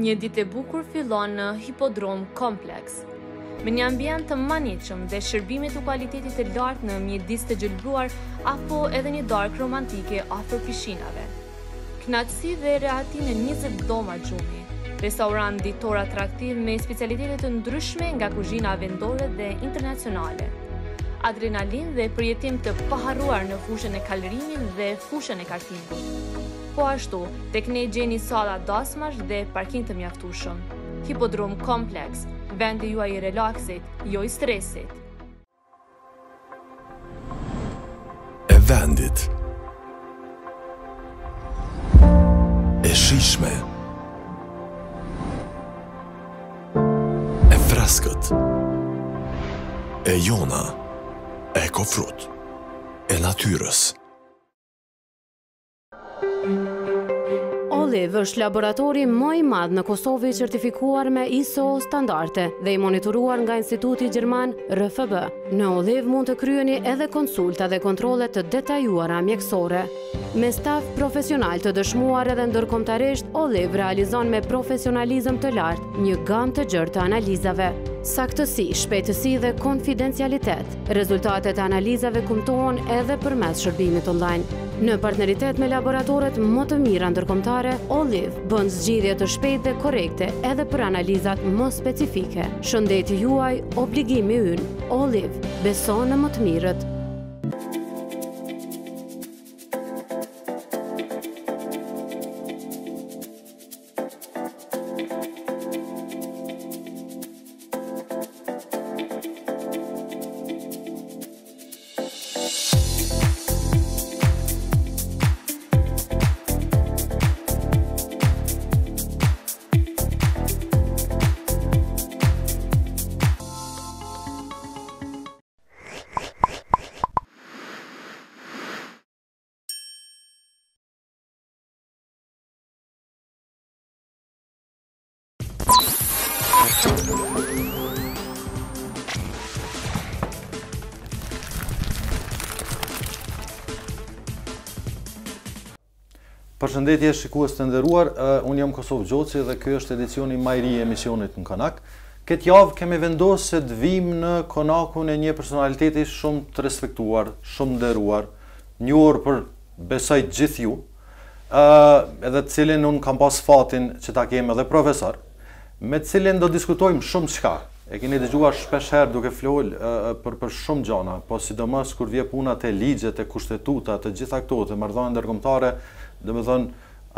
Një ditë e bukur fillon në Hipodrom Kompleks. Me një ambient të manitshëm dhe shërbime të kualitetit të lartë në mjedis të gjelbruar apo edhe një darkë romantike afër pishinave. Kënaqësi dhe reati në 20 doma gjumi. Restorant ditor atraktiv me specialitete të ndryshme nga kuzhina vendore dhe internacionale. Adrenalin dhe përjetim të paharruar në fushën e kalërimit dhe fushën e kartingit. Po ashtu, tek ne gjeni salla dasmash dhe parking të mjaftueshëm. Hipodrom Kompleks, vendi juaj i relaksit, jo i stresit. E vendit. E shijshme. E freskët. E jona. E kofrut. E natyrës. Olive është laboratori më i madh në Kosovë i certifikuar me ISO standarde dhe i monitoruar nga Instituti Gjerman RFB. Në Olive mund të kryeni edhe konsulta dhe kontrole të detajuara mjekësore. Me staf profesional të dëshmuar edhe ndërkombëtarisht, Olive realizon me profesionalizëm të lartë një gamë të gjerë të analizave. Saktësi, shpejtësi dhe konfidencialitet. Rezultatet e analizave kumtohen edhe përmes shërbimit online. Në partneritet me laboratoret më të mira ndërkombëtare, Olive bën zgjidhje të shpejtë dhe korrekte edhe për analizat më specifike. Shëndeti juaj, obligimi ynë. Olive, beso në më të mirët. Përshëndetje shikues të nderuar, unë jam Kosovë Gjoci dhe ky është edicioni më i ri i emisionit në Konak. Këtë javë kemi vendosur se të vim në konakun e një personaliteti shumë të respektuar, shumë nderuar, njohur për besoj gjithë ju, edhe të cilin unë kam pas fatin që ta kem edhe profesor, me të cilin do diskutojmë shumë çka. E keni dëgjuar shpesh herë duke fol për shumë gjëra, po sidomos kur vjen puna te ligjet, te kushtetuta, të gjitha këto, të marrëdhënieve ndërkombëtare, domethënë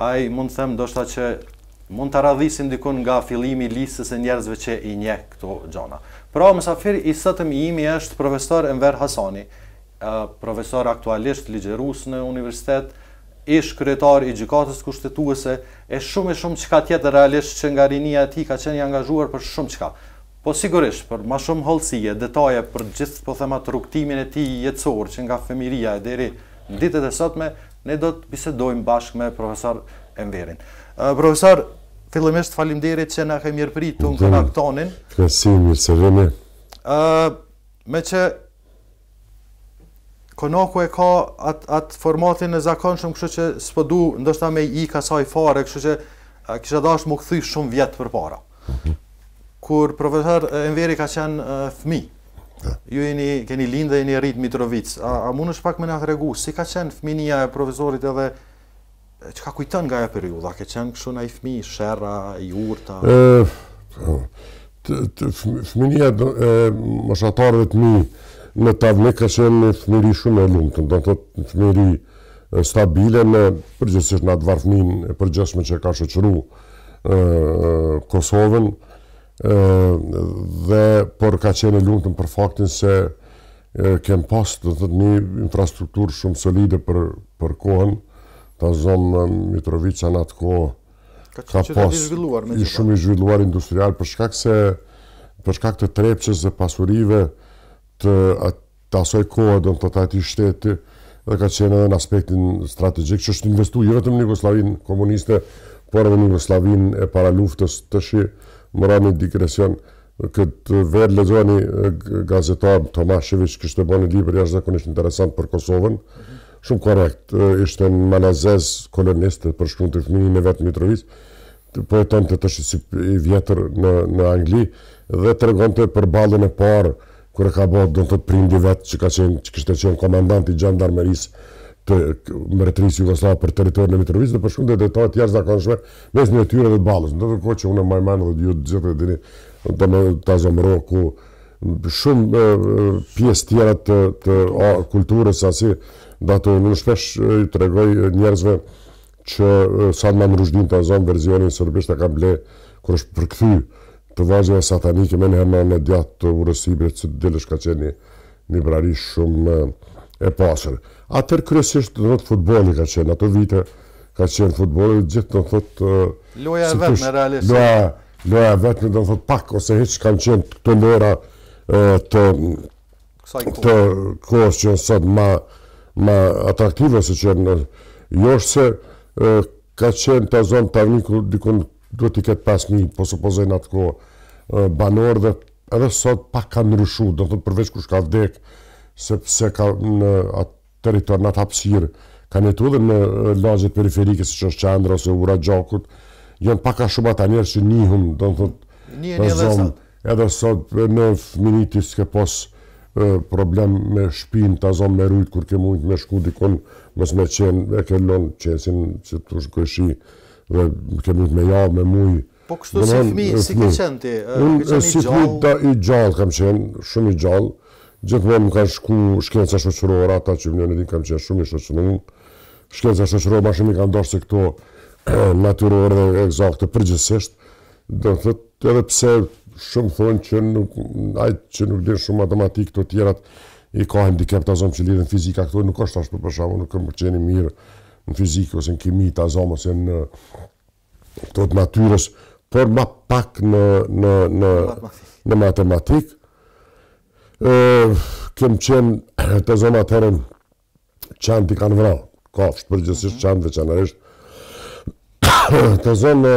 ai mund të them ndoshta që mund ta radhisim dikun nga fillimi i listës e njerëzve që i njeh këto gjëra. Pra mysafiri i sotëm i imi është profesor Enver Hasani, profesor aktualisht ligjerues në universitet, ish kryetar i gjykatës kushtetuese, e shumë çka tjetër realisht që nga rinia e tij ka qenë i angazhuar për shumë çka. Po sigurisht, për ma shumë hollësie, detaje për gjithë po thema rrugtimin e tij jetësor që nga fëmiria deri në ditët e sotme, ne do të bisedojmë bashkë me profesor Enverin. Profesor, fillimisht faleminderit që na ke mirëpritur në konaktonin. Mirë se vini. Me që Konaku e ka atë formatin e zakonshëm, kështu që s'po du ndoshta me i kasaj fare, kështu që kisha dashur më kthy shumë vjet përpara. Kur profesor Enveri ka qenë fëmijë. Ju keni lindë dhe jeni rrit Mitrovic. A mundesh pak më na tregu si ka qenë fëminia e profesorit edhe çka kujton nga ajo periudha? Ka qenë kështu ai fëmijë sherra, i urta? Fëminia e moshatarëve të mi në Tavnik ka qenë fëmijëri shumë e lumtur, do të thotë fëmijëri stabile në përgjithsisht në atë varfënin e përgjithshme që ka shoqëruar Kosovën. Dhe por ka qenë lumtur për faktin se kem pas do të thotë një infrastrukturë shumë solide për kohën. Ta zonë Mitrovica në atë kohë ka pas shumë i zhvilluar industrial për shkak të trepçes dhe pasurive të asoj kohë, do të thotë atij shteti, dhe ka qenë edhe në aspektin strategjik që është investuar jo vetëm në Jugosllavinë komuniste, por edhe në Jugosllavinë e para luftës të më ra një digresion, këtë verë lexoni gazetar Tomashević kishte bërë një libër jashtëzakonisht interesant për Kosovën, shumë korrekt, ishte në Malazez kolonist për shkruan të fëmijën e vet Mitrovic, po jeton të tash si i vjetër në Angli dhe tregonte për ballën e parë kur e ka bërë do të thotë prindi vet që kishte qenë komandant i gjandarmerisë të mbretërisë jugoslave për territorin e Mitrovicës dhe për shumë detaje të jashtëzakonshme mes një tyre dhe ballës. Ndërkohë që unë më mend dhe ju të gjithë dini ta zomëro ku shumë pjesë tjera të kulturës asi dato unë shpesh i tregoj njerëzve që Salman Rushdin të zonë verzionin sërbisht e ka ble kur është përkthy të vazhjeve satanike me njëherë në djatë të urësibrit që dillësh ka qenë një brari shumë e pasër. Atër kryesisht do të futbolli ka qenë, ato vite ka qenë futbolli, gjithë do të thotë... Loja e vetme realisht. Loja e vetme do të thotë pak, ose heq kanë qenë këto lojra të kohës që sot ma atraktive se që jo është se ka qenë të zonë të avniku dikun duhet i ketë 5.000, po supozojnë atë kohë banor dhe edhe sot pak ka ndryshu, do të përveç kush ka vdek, sepse ka në atë territor, në atë hapësirë, ka jetu dhe në lagjet periferike, si që është Qandra ose Ura Gjakut, janë paka shumë ata njerë që njihëm, do të thotë, edhe sot në fëminiti s'ke pos problem me shpinë, ta zonë me rujtë, kur ke mujtë me shku dikon, mës me qenë, e ke lonë qesin, që të shkëshi, dhe ke mujtë me javë, me mujë. Po kështu si fëmi, si ke qenë ti? Unë si fëmi i gjallë kam qenë, shumë i gjallë, gjithmonë më kanë shku shkenca shoqërore, ata që më njën kam qenë shumë i shoqërore, shkenca shoqërore ma shumë i kanë dorë se këto natyrore dhe egzakte përgjithsisht, do të thotë edhe pse shumë thonë që nuk din shumë matematikë të tjerat i ka handicap të zonë që lidhen fizika këto, nuk është ashtu për shkakun, nuk kam qenë mirë në fizikë ose në kimi të zonë ose në këto të natyrës, por ma pak në matematikë. Kem qenë të zonë atërën qanë t'i kanë vra, kafsht përgjithsisht qanë veçanërisht. Të zonë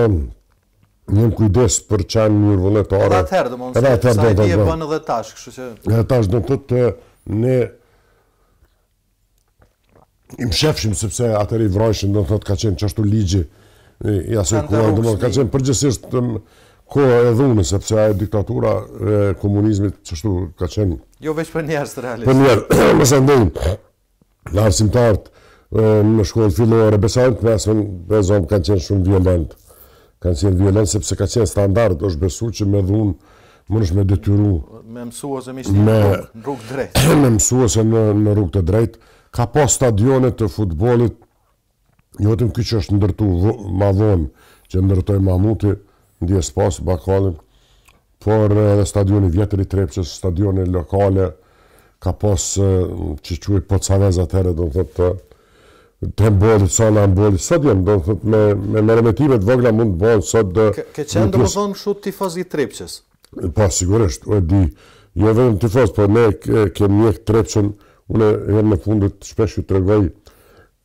njëm kujdes për qanë njërë vullnetare. Edhe atëherë, dhe mund se sa i e bënë edhe tash, kështu që... Edhe tash do të të ne i mshefshim, sepse atër i vrajshin, do të të ka qenë qashtu ligji i asoj kohë, dhe ka qenë përgjithsisht kohë e dhunë, sepse ajo diktatura e komunizmit qashtu ka qenë... Jo veç për njerës të realisht. Për njerë, mësë ndojnë, në arsimtartë në shkollë fillore, besajnë të mesën, bezon kanë qenë shumë violent. Kanë qenë violent, sepse ka qenë standard, është besu që me dhunë, më nëshme detyru. Me mësuose mishti në rrugë drejt. Me mësuose në rrugë të drejt. Ka pas stadionet të futbolit, jo vetëm ky që është ndërtu ma vonë, që ndërtoj Mamuti, ndjes pas, Bakalin, por edhe stadioni vjetër i Trepqës, stadioni lokale, ka pas që quaj Pocavez atëherë, do të thotë, të handbollit, sala handbollit, sot jenë, do të thotë, me meremetimet vogla mund të bëhen sot dhe... Ke qenë do më thonë shumë tifoz i Trepqës? Po, sigurisht, e di, jo vetëm tifoz, po ne kemi njekë Trepqën, une herë në fundit shpesh ju tregoj,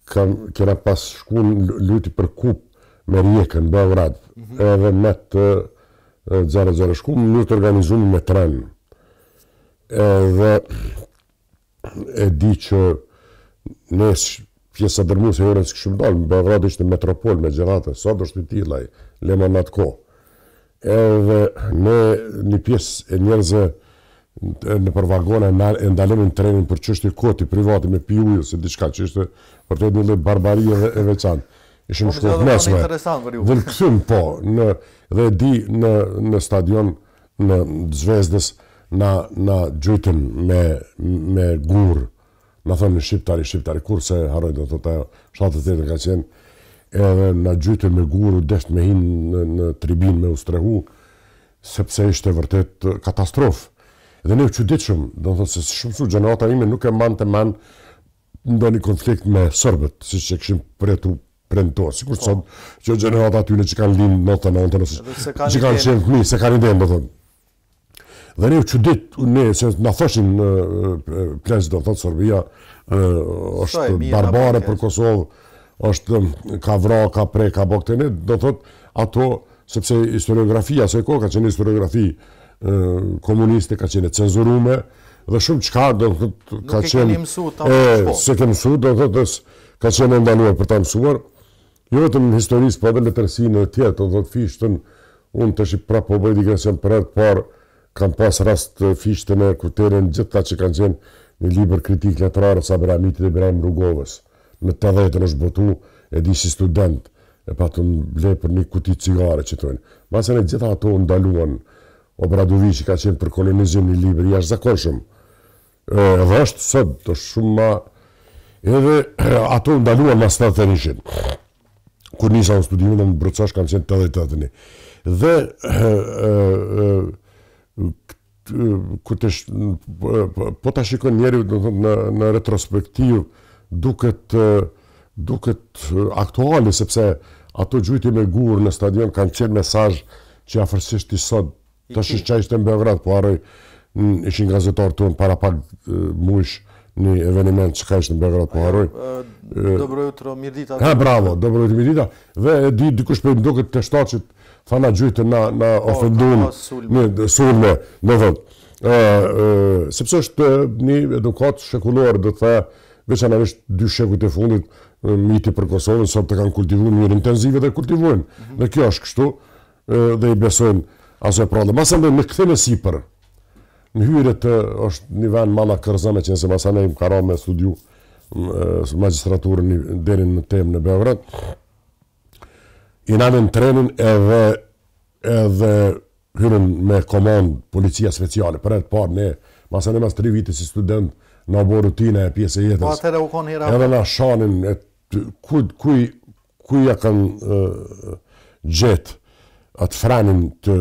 kena pas shku lyti për kup me Rijekën, Beograd, edhe me të 0-0 shku, një të organizumë me tren. Edhe e di që ne pjesa dërmuese e orën së këshim dalë, Beograd ishte metropol me gjerate, sot është i tilaj, lema në atë ko. Edhe ne një pjesë e njerëzë në për vagone e ndalimin trenin për çështje koti privati me pi ujë, se diçka që ishte për të një lloj barbarie e veçantë. Ishim shkollë mesme. Dhe këthym po, dhe di në stadion në Zvezdës na gjujtën me gurë, na thonë shqiptari, kur se haroj do të të 78 ka qenë, edhe na gjujtën me gurë, desht me hinë në tribin me ustrehu, sepse ishte vërtet katastrofë. Dhe ne u quditshëm, do të thotë se shumë su gjenerata ime nuk e manë të manë ndo një konflikt me sërbët, si që këshim përjetu premtor, sikur sot që gjenerata atyre që kanë linë 99, që kanë qenë fëmijë, se kanë idenë, do thonë. Dhe ne u qudit, se na thoshin plesë, do thotë, Serbia është barbare për Kosovë, është ka vra, ka pre, ka boktene, do thotë ato, sepse historiografia, se ko ka qenë historiografi komuniste, ka qenë cenzurume, dhe shumë qka do të ka qenë... Nuk e keni mësu ta më shpo. Se ke mësu, do të ka qenë ndaluar për ta mësuar. Jo vetëm në historisë, po edhe letërsinë e tjetër, do thotë fishtën, unë tash prapë po bëj digresion për herë të parë, kam pas rast fishtën e Kuterin gjithta që kanë qenë në libër kritik letrare Sabir Hamitit dhe Ibrahim Rugovës. Në 80-ën është botu, e di si student, e patëm ble për një kuti cigare që tojnë. Masën e gjitha ato ndaluan, Obradovici ka qenë për kolonizim një libër jashtëzakonshëm. Edhe është sot, është shumë ma... Edhe ato ndaluan ma 70-ën. Kur nisa në studimin në Brucash kam qenë 88-ën. Dhe po ta shikon njeri në retrospektiv duket aktuale, sepse ato gjujtje me gur në stadion kanë qenë mesazh që afërsisht i sot tash që ishte në Beograd, po harroj ishin gazetar tonë para pak mujsh një eveniment që ka ishte në Beograd, po harroj. Dobro jutro, mirëdita. Bravo, dobro jutro, mirëdita. Dhe dikush për më duket të shtaqit fana gjujtë na ofendun në sulme, në thotë. Sepse është një edukat shekullor, dhe të thë, veçanërisht 2 shekujt e fundit, miti për Kosovën, sot të kanë kultivu në njërë intenzive dhe kultivujnë. Dhe kjo është kështu, dhe i besojnë aso e prallë. Masën dhe në këthën e sipër, në hyret është një vend Malla Kërzane, që nëse masën e im kara me studiu magistraturën deri në temë në Beograd, i nanin trenin edhe hyrën me komand policia speciale. Për e të parë, ne, masën e mas 3 vite si student, në bo rutinë e pjesë e jetës. Po atëre u konë hera. Edhe na shanin, kuja kanë gjetë atë frenin të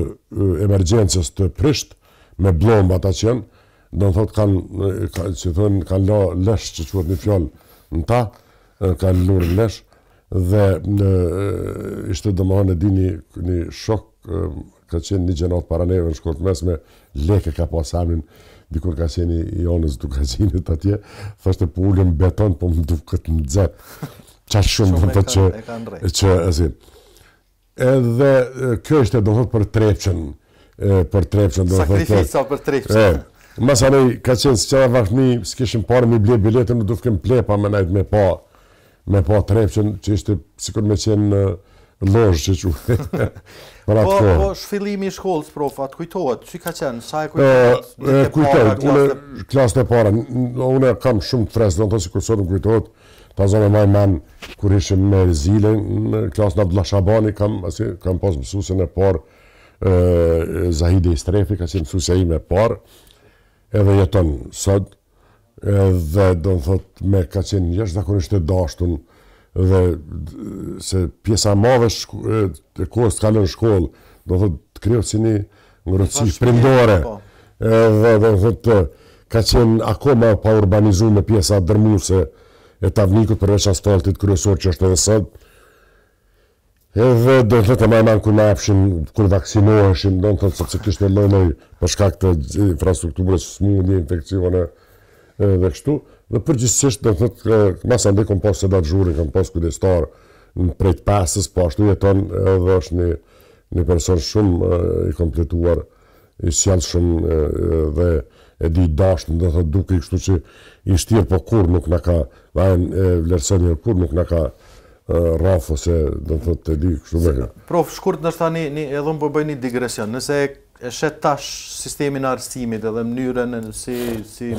emergjencës të prisht, me blomba ata që janë, do në thotë kanë la lesh që quhet një fjallë në ta, kanë lurë lesh, dhe ishte domethënë e di një shok, ka qenë një gjenat para neve në shkollë të mesme, leke ka pas amnin, dikur ka qenë i onës dukazinit atje, thashtë po ullën beton, po më duket në dzep. Qa shumë të që ezin. Edhe kjo ishte do thot për trepqen. Sakrifica për trepqen. Masanej ka qenë si qëra vashni, s'kishim parë mi ble biletën, në dufkem plepa me najt me pa trepqen, që ishte sikur me qenë lojë që që. Po shfillimi i shkollës, prof, atë kujtohet, që ka qenë, sa e kujtohet? Kujtohet, une klasën e para, une kam shumë të fresë, do në të si kërësot në kujtohet, ta zonë maj man, kur ishim me Zile, në klasën Abdullah Shabani, kam pas mësusin e parë, Zahide Istrefi, ka qenë mësusja ime e parë, edhe jeton sot, edhe do në thot me ka qenë jashtëzakonisht e dashtun, dhe se pjesa madhe e kohës të kalën në shkollë, do thot të kryo si një ngërëtësi prindore, dhe do thot ka qenë akoma pa urbanizu me pjesa dërmuse e Tavnikut përveç asfaltit kryesor që është edhe sot. Edhe do thot e majman kur na apshin, kur vaksinoheshin, do thot sepse kishte lëndoj për shkak të infrastrukturës, smundje, infekcione dhe kështu. Dhe përgjithsisht, do thot, mas ande kom pas sedat zhuri, kom pas kujdestar në prejt pasës, po ashtu jeton edhe është një person shumë i kompletuar, i sjallë shumë dhe e di dashnë, do thot duke i kështu që i shtirë, po kur nuk në ka, vlerësënjër, kur nuk në ka raf ose do thot të di kështu me. Prof, shkurt nështë ta edhe më përbëj një digresion, nëse e shet tash sistemin arsimit edhe mënyrën si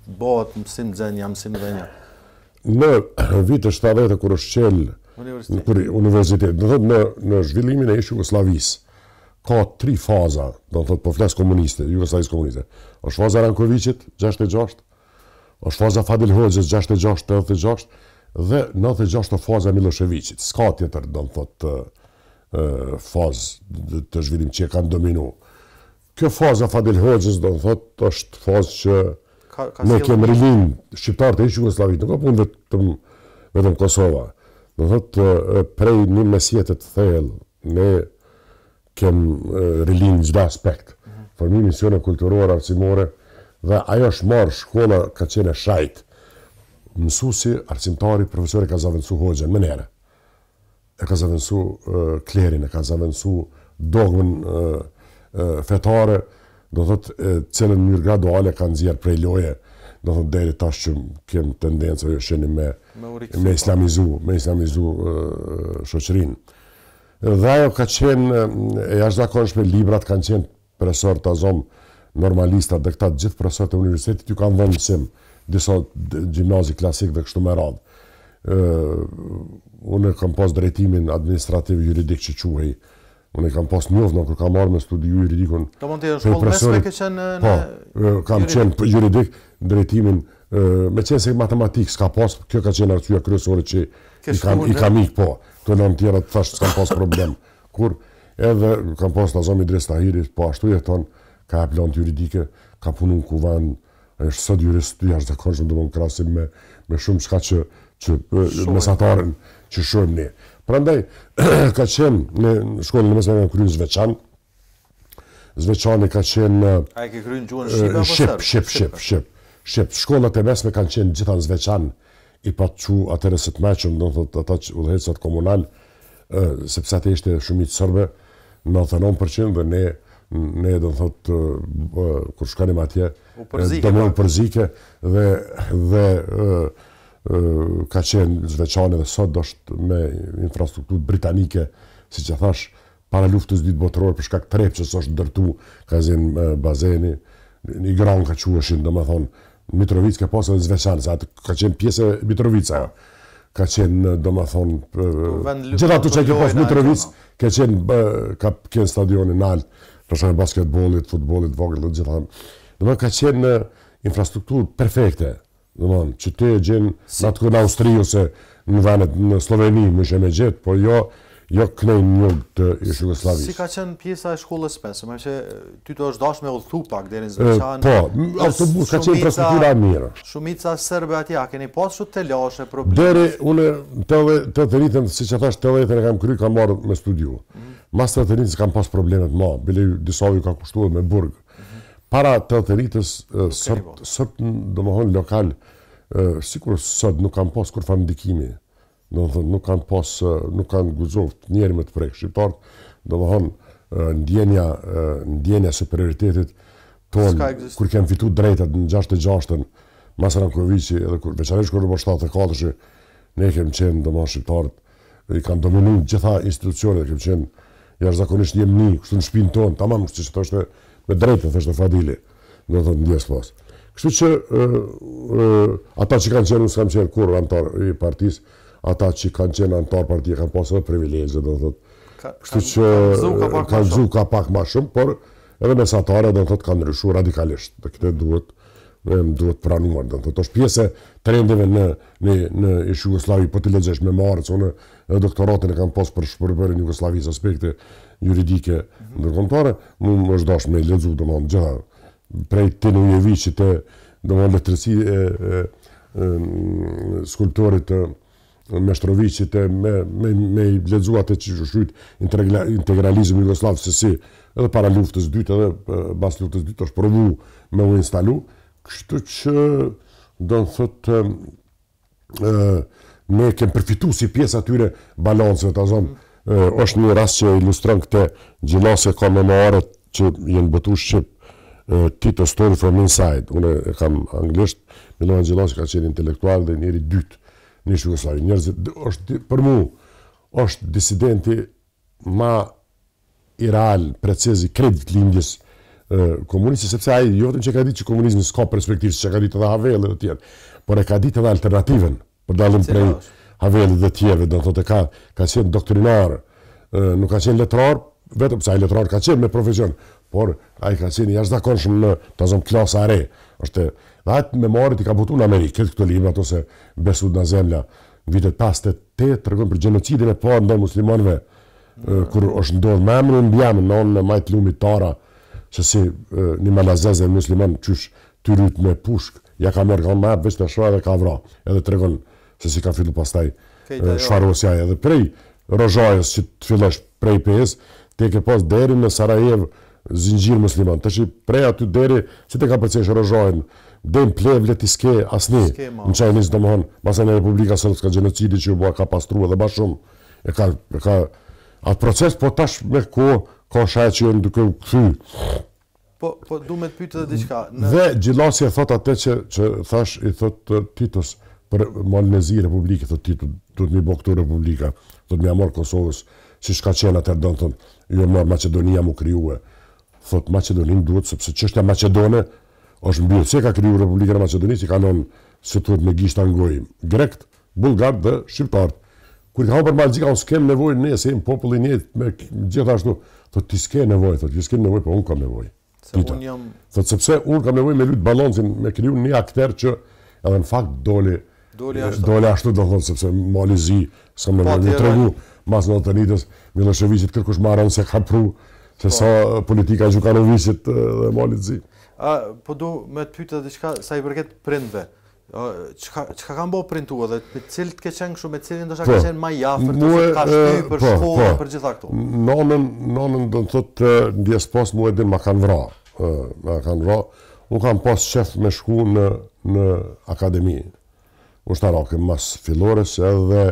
bëhet mësim dzenja, mësim dhenja. Në vitë 70 kur është qelë universitet, do thot në zhvillimin e ishë Jugoslavisë, ka 3 faza, do thot po flas komuniste, Jugoslavisë komuniste. Është faza Rankovicit, 66, është faza Fadil Hoxhës, 66-86, dhe 96 faza Miloševićit. S'ka tjetër, do thot, fazë të zhvillim që kanë dominu. Kjo faza Fadil Hoxhës, do thot, është fazë që ne kemë rilin shqiptarët e ishë Jugoslavit, nuk ka punë vetëm Kosova. Do thot, prej një mesjetet thellë, ne kemë rilin në gjitha aspekt. Formimi misione kulturore, arsimore, dhe ajo është marrë shkolla ka qenë e shajt. Mësusi, arsimtari, profesori ka zavendësu Hoxhën, menere. E ka zavendësu klerin, e ka zavendësu dogmën fetare, do thot, cilën mënyrë graduale ka nxjerr prej loje do thotë deri tash që kem tendencë sheni me islamizu shoqërinë. Dhe ajo ka qenë e jashtëzakonshme, librat kanë qenë profesor të azom normalistat dhe këta gjithë profesorët e universitetit ju kanë dhënë mësim, disa gjimnazi klasik dhe kështu me radhë. Unë kam pas drejtimin administrativ juridik që quhej. Unë kam pas njoft kur kam marrë me studiu juridikun. Do mund të jetë shkollë mesme ke qenë në kam qenë juridik, drejtimin me qenë se matematik s'ka pas, kjo ka qenë arsyeja kryesore që i kam ik po. Këto në tjera të thash s'kam pas problem. Kur edhe kam pas Nazam Idris Tahiri, po ashtu jeton, ka aplant juridike, ka punu në kuvan, është sot jurist të jashtëzakonshëm, do më krahasim me shumë çka që mesatarën që shohim ne. Prandaj ka qenë në shkollën e mesme kryen Zveçan. Zveçani ka qenë ai ke kryen gjuhën shqip apo shqip. Shkollat e mesme kanë qenë gjitha në Zveçan, i paçu atëherë së tmeqëm, do thotë ata udhëheqësat komunal, sepse atë ishte shumicë serbe, 99% dhe ne do thotë kur shkonim atje u përzike dhe ka qenë Zveçani dhe sot është me infrastrukturë britanike, siç e thash, para luftës dytë botërore për shkak të Trepçës është ndërtu, ka qenë bazeni, i gran ka quheshin, domethënë Mitrovica ka pasur Zveçan, sa ka qenë pjesë e Mitrovica. Ka qenë domethënë gjithë ato që ka pas Mitrovica, ka qenë stadionin lart, për shembull basketbollit, futbollit, vogël dhe gjithë. Domethënë ka qenë infrastrukturë perfekte. Domethënë që ti e gjen aty në Austri ose në vendet në Sloveni, më shumë gjet, po jo kënej një të Jugosllavisë. Si ka qenë pjesa e shkollës pesme, që ty të është dashur me udhëtu pak deri në Zveçan. Po, autobus ka qenë infrastruktura e mirë. Shumica serbe atje, a keni pasur të lashe probleme? Deri unë të rritën, siç e thash, 80-ën e kam kryer, kam marrë me studiu. Mas të rritës kam pas probleme të mëdha, bile disa ju ka kushtuar me burg. Para të rritës sot domethënë lokal, sikur sot nuk kam pas kur ndikimi. Nuk kanë guxoft njerë me të prek shqiptarët, domethënë ndjenja superioritetit tonë, kur kem fitu drejtat në 66-ën, mas Rankovici, edhe veçanërisht kur në 74-ën, ne kem qenë domethënë shqiptarët, i kanë dominu gjitha institucionet, kem qenë jashtëzakonisht jemni, kështu në shtëpinë tonë, tamam, siç thoshte me drejtë, thoshte Fadili, domethënë ndjes pas. Kështu që ata që kanë qenë, s'kam qenë kur antar i partisë, ata që kanë qenë antar partie kanë pasur privilegje, do thotë. Kështu që kanë gjuar ka pak më shumë, por edhe mesatarët do thotë kanë ndryshuar radikalisht. Dhe këtë duhet pranuar, do thotë. Është pjesë trendeve në Jugosllavi, po të lexosh memoarët, unë doktoratin e kam pas për shpërbyerjen e Jugosllavisë, aspekte juridike ndërkombëtare, më është dashur me lexu domosdoshmë gjithë prej Tenojeviçit të domosdoshmë letërsi skulptorit Meshtroviçit me lexuar atë që shkruajt integralizmi jugosllav se si edhe para luftës dytë edhe pas luftës dytë është provu me u instalu, kështu që do të thotë ne kemi përfituar si pjesë atyre balanceve të azon. Është një rast që ilustron këtë gjillase komemoare që janë bëtuar shqip Tito Story from Inside. Unë kam anglisht, Milan Gjillasi ka qenë intelektual dhe njëri dytë në Jugosllavi. Është për mua është disidenti ma i real, preciz i kredit lindjes komunisti, sepse ai jo vetëm që ka ditë që komunizmi s'ka perspektivë, që ka ditë edhe Haveli dhe tjerë, por e ka ditë edhe alternativën, për dallim prej Havelit dhe tjerëve, do thotë ka qenë doktrinar, nuk ka qenë letrar, vetëm pse ai letrar ka qenë me profesion, por ai ka qenë jashtëzakonshëm në tazon klasa e re. Është dhe atë memorit i ka botuar në Amerikë, këto libra ato se Besud na zemlja në vitet 58 tregon për gjenocidin e parë ndaj muslimanëve, kur është ndodhur me emrin mbiam në majt lumit Tara, se si një malazeze musliman qysh tyryt me pushk, ja ka marrë kanë marrë veç të shfarë dhe ka vra, edhe tregon se si ka fillu pastaj shfarosja edhe prej Rozhajës që të fillosh prej PS, te ke pas deri në Sarajevo zinxhir musliman. Tash prej aty deri si te ka përcesh Rozhajën, deri në Plevlet i ske asnjë. Në çajnis domthon, mbasa në Republika Srpska gjenocidi që u bë ka pastruar edhe më shumë. E ka atë proces, po tash me kohë ka shajë që janë duke u kthy Po du me të pyet edhe diçka. Dhe Gjillasi e thot atë që thash, i thot Titos për Malnezi Republikë, thot Tito, do të mi bo këtu Republika, do të mi amor Kosovës, si shka qenë atër do në thonë, jo marë Macedonia mu kryue. Thot Macedonin duhet, sepse çështja Macedone është mbyllë. Se ka kriju Republikën e Macedonisë, i kanon, se thuhet me gisht angoj, grekt, bulgar dhe shqiptar. Kur i ka për Malzi, ka unë s'kem nevojë ne, se im popullin jetë, me gjithashtu, thot ti s'ke nevojë, thot, ju s'ke nevojë, po unë kam nevojë. Thot sepse unë kam nevojë me lutë balancin, me kriju një akter që edhe në fakt dole ashtu do thonë, sepse Malzi, s'kam nevojë, më tregu mas në Altanitës, Miloševićit kërkush marrën se ka pru, se sa politika Gjukanovićit dhe Malzi. Po du me të pyta diçka sa i përket prindve. Çka kanë bo printu edhe me cilët ke qenë kështu, me cilin do shaka qenë ma jafër, të ka shty për shkollë, për gjitha këtu? Nonën do në thotë ndjes pas mu edhin ma kanë vra. Unë kam pas qef me shku në akademi. Ushtarake mas fillores edhe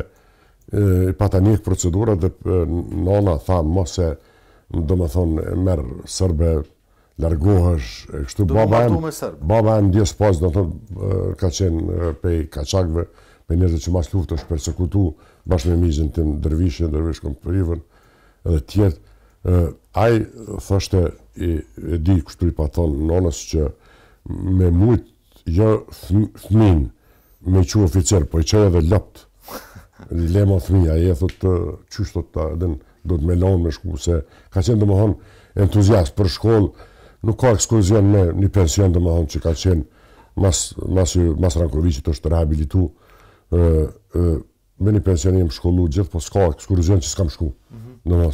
i pata një procedura dhe nona tha mos e do me thonë merë sërbe largohesh, kështu baba e ndjes pas, do të ka qenë pej kaçakve, pej njerëzve që mas luft është persekutu, bashkë me mizën tim Dervish Komprivën, edhe tjetë. Ai thoshte, e di kështu i pa thonë nonës që me mujt jo fëmin, me i që oficer, po i që edhe lopt, lema fëmija, e thotë qysh thotë do të me lonë me shku, se ka qenë do më thonë entuziast për shkollë, nuk ka ekskurzion me një pension dhe më thonë që ka qenë mas Rankovicit është rehabilitu, me një pension jem shkollu gjithë, po s'ka ekskurzion që s'kam shku.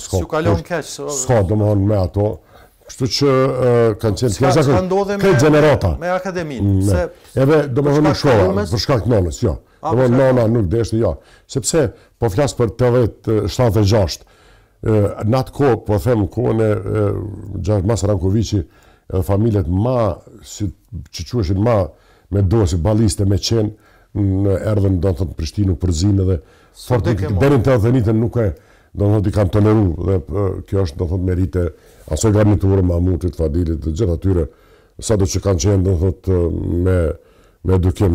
Si u kalon keq? S'ka, dhe më thonë me ato, kështu që kanë qenë tjeza këtë generata. Me akademin? Edhe, dhe më thonë nuk shkova, për shkak të nonës, jo. Dhe më thonë nona nuk deshte, jo. Sepse, po flasë për 76, në atë kohë, po them kohën e mas Rankovici, edhe familjet që queshin ma me do si baliste me qenë, në erdhen do të thotë Prishtinë përzinë dhe derin të Athenitën nuk e do të thotë i kanë toleru dhe kjo është do të thotë merite asoj garniturë, Mahmutit, Fadilit dhe gjithë atyre sa do që kanë qenë do të thotë me edukim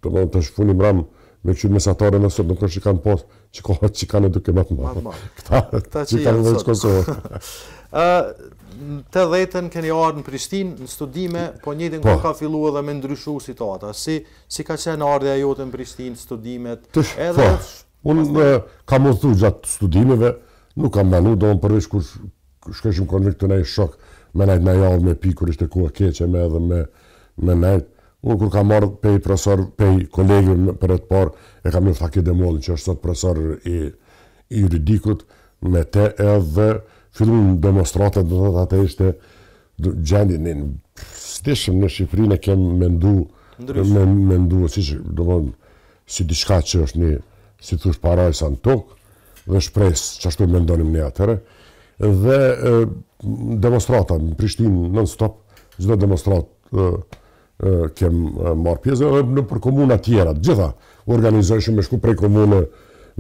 të shfunim ram me kështu mesatare në sot, nuk është që kanë posë që kanë edukim atë ma. Këta që kanë vëzë Kosovë. Të 10-ën keni ardhë në Prishtinë, në studime, po njëtin kur ka fillu edhe me ndryshu situata. Si ka qenë ardhja jote në Prishtinë, studimet? Unë kam udhëtu gjatë studimeve, nuk kam banu, do më përveç kur shkeshim konvikt të nej shok, me najt me javë me pi, kur ishte kuha keqe me edhe me najt. Unë kur kam ardhë pej profesor, pej kolegi për e të parë, e kam një Fakir Demolin, që është sot profesor i juridikut, me te edhe fillun demonstratet, do të atë ishte gjendin, stishëm në Shqipërinë e kem mendu, si diçka që është një, si thush paraj sa në tokë, dhe shpres që ashtu mendonim ne atëre, dhe demonstrata në Prishtinë non-stop, gjithë demonstrat kem marrë pjesë, edhe në për komuna tjera, gjitha, organizojshëm me shku prej komune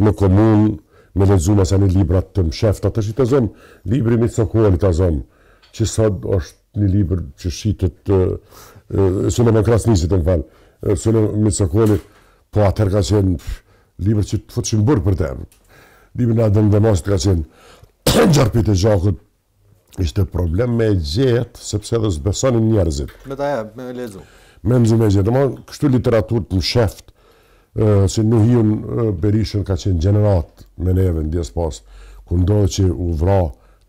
në komunë, me lexuar sa një libra të mshefta, të shi të zonë, libri Mitsokoli të zonë, që sot është një libër që shitet, Sulejman Krasnisit të më falë, Sulejman Mitsokoli, po atër ka qenë libër që të fëtëshin bërë për temë. Libër në Adem Demasit ka qenë Gjarpit e Gjakut, ishte problem me gjetë, sepse edhe s'besonin njerëzit. Me lezu. Me gjetë, kështu literaturë të msheft, si Nuhiun Berishën ka qenë gjenerat me neve në djes pas, ku ndodhe që u vra,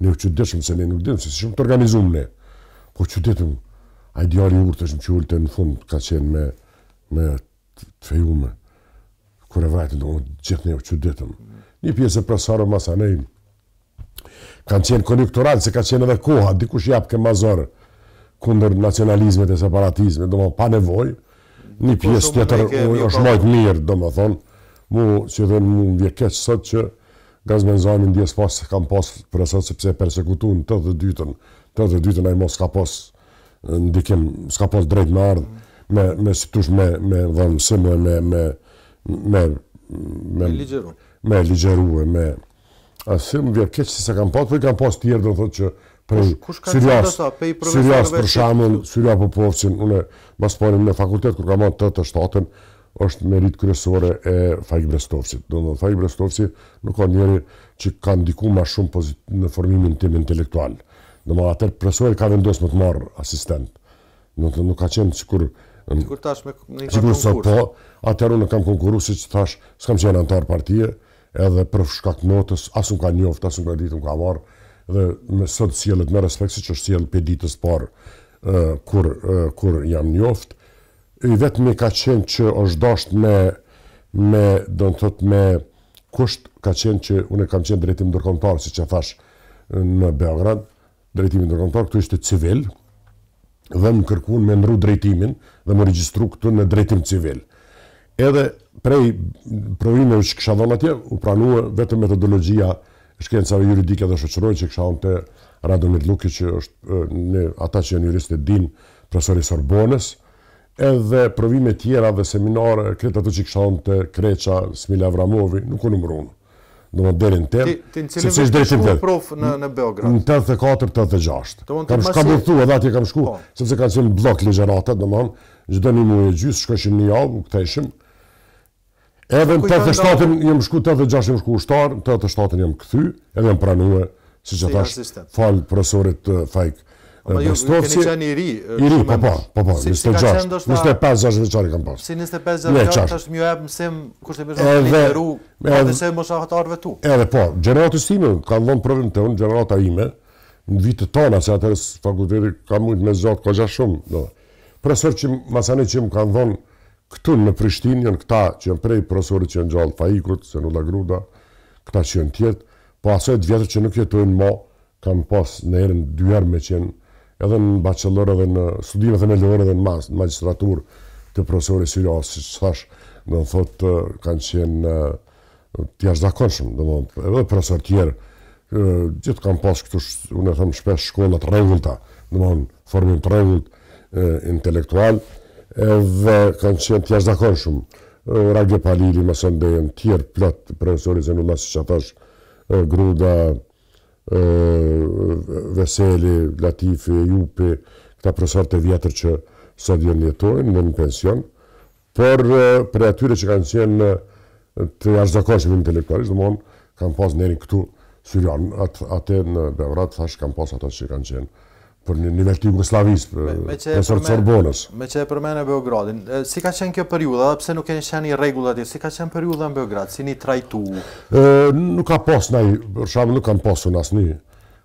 ne u qytetshëm se ne nuk dimë, se shumë të organizum ne. Po qytetëm, a i djari urtë është më qullte në fund, ka qenë me të fejume, kur e vrajtë do gjithë ne u qytetëm. Një pjesë e presarë masanej, kanë qenë konjunktural, se ka qenë edhe koha, dikush japë ke mazorë, kundër nacionalizmet e separatizmet, do më pa nevoj, një pjesë tjetër është majtë mirë, do më thonë, mu që dhe mu më vjekeq sot që Gazmenzanin ndjes pas kam pas për asat sepse persekutu në 82-ën a i mos s'ka pas ndikim, s'ka pas drejt me ardhë, me si tush me dhënë mësime, me ligjeru, me asim vjekeq si se kam pas, për i kam pas tjerë do thotë që Prej Syrias për shembull, Syria Popovcin, unë mas parim në fakultet kur kam marrë 87-ën, është merit kryesore e Faik Brestovcit. Domethënë Faik Brestovci nuk ka njëri që ka ndikuar më shumë në formimin tim intelektual. Domethënë atë profesori ka vendosur më të marr asistent. Domethënë nuk ka qenë sikur tash me konkurs. Po, atëherë unë kam konkurruar siç thash, s'kam qenë antar partie, edhe për shkak të notës, as unë ka njoft, as unë ka ditë unë ka marr, dhe me sot sjellet me respekt siç është sjell për ditës parë kur jam njoft. I vetëmi ka qenë që është dasht do të thotë me kusht, ka qenë që unë kam qenë drejtim ndërkombëtar, siç e thash, në Beograd, drejtimi ndërkombëtar, këtu ishte civil, dhe më kërkuan me ndru drejtimin dhe më regjistru këtu në drejtim civil. Edhe prej provimeve që kisha dhënë atje, u pranua vetëm metodologjia shkencave juridike dhe shoqërore që kisha dhënë te Radomir Luki, që është ata që janë juristë din, profesori Sorbonës, edhe provime tjera dhe seminare, kretë ato që kisha dhënë te Kreqa, Smila Avramovi, nuk u numëruan. Domethënë deri në tem. Ti në cilën shkollë prof në Beograd? Në 84-86. Kam burthu edhe atje kam shku, sepse kanë qenë blok ligjërata, domethënë çdo një muaj e gjys shkoshim një javë, ktheheshim. Edhe në 87-ën jam shku, 86 jam shku ushtar, në 87-ën jam kthy, edhe jam pranuar, siç e thash, fal profesorit Faik Brestovci. Keni qenë i ri, po, 25-26 vjeçari kam pas. Si 25 vjeçar është më jep mësim kush e bëzon në Peru, edhe se moshatarëve tu. Edhe po, gjeneratës time kanë dhënë provën tonë, gjenerata ime, në vitet tona, se atëherë fakulteti ka mujt me zot ka shumë. Profesor që masane që më kanë dhënë këtu në Prishtinë, janë këta që janë prej profesorit që janë gjallë Faikut, Senula Gruda, këta që janë tjetë, po asoj të vjetër që nuk jetojnë më, kanë pas në herën 2 herë me qenë edhe në bachelor, edhe në studimet e meliore, edhe në magistratur të profesori Syrias, si që thash, do më thotë, kanë qenë të jashtëzakonshëm, edhe profesor tjerë, gjithë kanë pas këtu, unë e thëmë shpesh shkollat rregullta, formim të rregullt intelektual, edhe kanë qenë të jashtëzakonshëm. Ragje Palili, Masondejen, tjerë plot profesori Zenullah, si që thash, Gruda, Veseli, Latifi, Jupi, këta profesorët e vjetër që sot janë jetojnë në pension, por për atyre që kanë qenë të jashtëzakonshëm intelektualisht, domthonë kanë pas nderin këtu Syrian, atë në Beograd thash kanë pas ata që kanë qenë për një nivel të Jugosllavisë, profesor Sorbonës. Me që e përmene Beogradin, si ka qenë kjo periudha, dhe pse nuk keni qenë i rregullat, si ka qenë periudha në Beograd, si një trajtu? Nuk ka pas për shembull nuk kanë pasur asnjë,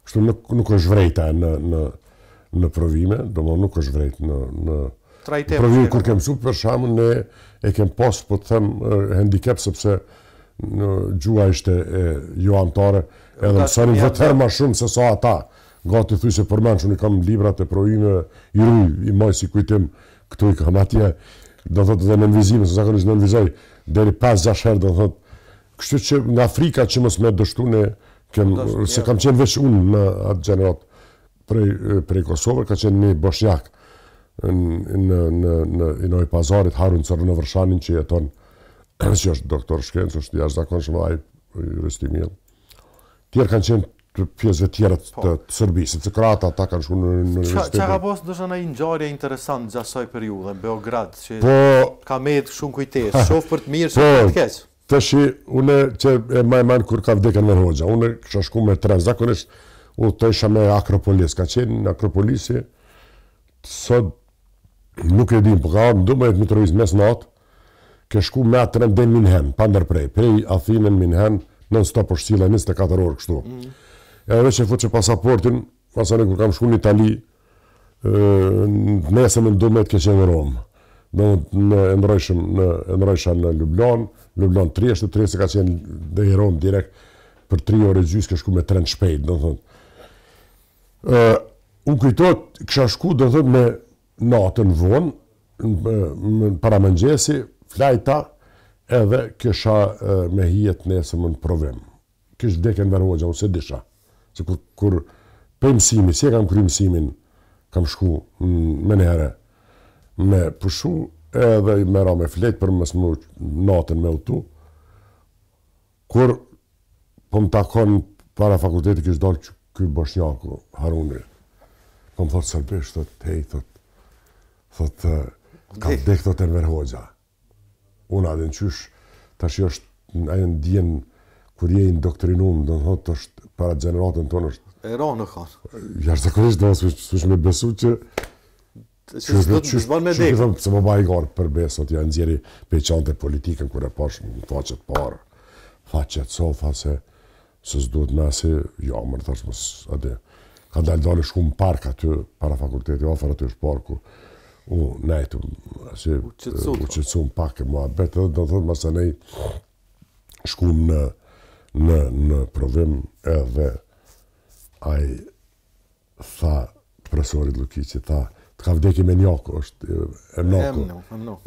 kështu nuk është vrejta në provime, domthonë nuk është vrejt në provime kur kem mësuar, për shembull ne e kem pas, po të them, handicap sepse gjua ishte jo anëtare, edhe mësonin vetë më shumë se sa ata. Gati thuj se përmenë që unë i kam librat e provime, i ruj, i maj si kujtim, këtu i kam atje, do thotë dhe në nënvizime, se zakonisht në nënvizoj, deri 5-6 herë, do thotë, kështu që nga Afrika që mos me dështu ne, se kam qenë veç unë në atë gjenerat prej Kosovë, ka qenë një boshnjak në oj pazarit, Harun Cërnë Vërshanin që jeton, që është doktor shkencë, është jashtëzakonshëm ai juristi mirë. Tjerë kanë qenë pjesëve tjera të Serbisë, sepse kroata ata kanë shkuar në universitet. Çka ka pas ndoshta një ngjarje interesante gjatë asaj periudhe në Beograd, që ka met shumë kujtesë, shoh për të mirë, shoh për të keq. Tash unë që e më kur ka vdekur në Hoxha, unë kisha shkuar me tren zakonisht, udhtoisha me Akropolis, ka qenë në Akropolisi, sot nuk e dim, po ka ardhur 12 Mitrovic mes natë, ke shku me atë tren deri në Minhen, pa ndërprej, prej Athinën Minhen, non stop është silla 24 orë kështu. Edhe veç e fuqe pasaportin, pasane kur kam shku në Itali, nesëm në 12 ke qenë në Romë. E ndrojsha në Ljubljan Trieste ka qenë dhe i Romë direkt, për 3 orë e gjys ke shku me tren shpejt, do thot. Unë kujtot, kësha shku, do thot, me natën vonë, para mëngjesi, flajta, edhe kisha me hijet nesëm në provim. Kish vdekën Verhoxha, unë se disha. Se kur për mësimi, si e kam kry mësimin, kam shku me nere, me pushu, edhe me ra me flet për mësë më natën me utu. Kur po më takon para fakultetit, kish dalë ky bosnjaku, Haruni, po më thotë sërbisht, thotë, ka vdek, thotë Enver Hoxha. Unë adhe në qysh, tash është, ajo në djenë, kur je indoktrinum, do në thotë është, para gjeneratën tonë është, e ra në kanë. Jashtëzakonisht do s'u me besu që S'ban me dek. Se më baj garë për besot, ja nxjeri peqante politikën, kur e pash në faqet parë. Tha qetso, tha se s'duhet me asi, ja, mërë thash mos, ade. Ka dalë shku në park aty, para fakulteti, afer aty është parku. Nejtu, asi, u qetsu në pak e mua betë, do të thotë masa nej, shku në provim edhe ai tha profesorit Lukici, tha, të ka vdeki me njako, është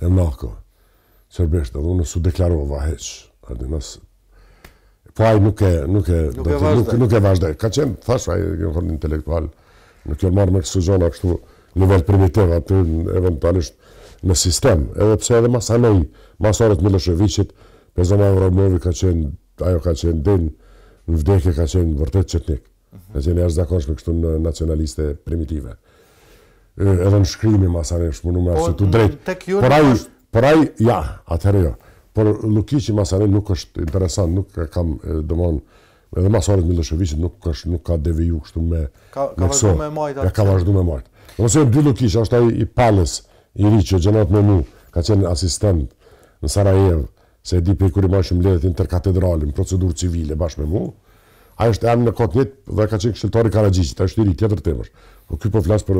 emnako. Sërbesht, edhe unë su deklarova heq. Po ai nuk e vazhdoj. Ka qenë, thash, ai e intelektual, nuk e marrë me kësë zona kështu nivel primitiv, aty eventualisht në sistem. Edhe pse edhe masanej, masorët Miloševićit, Pezona Avramovi ka qenë, ajo ka qenë din, në vdekje ka qenë vërtet qetnik. Ka qenë jashtëzakonshme kështu në nacionaliste primitive. Edhe në shkrimi masanej shpunu me arsitu drejt. Por ai, ja, atëherë jo. Por Lukici masanej nuk është interesant, nuk kam domon, edhe masorët Miloševićit nuk ka deviju kështu me këso. Ka vazhdu me majtë. Nëse e dy Lukici, është ai i palës, i ri që gjenat me mu, ka qenë asistent në Sarajev, se e di pe kur i ma shumë ledhet interkatedralin, procedurë civile bashkë me mu, a është emë në kotë njëtë dhe ka qenë kështëtari Karagjiqit, a është i ri tjetër temësh. Po ky po flasë për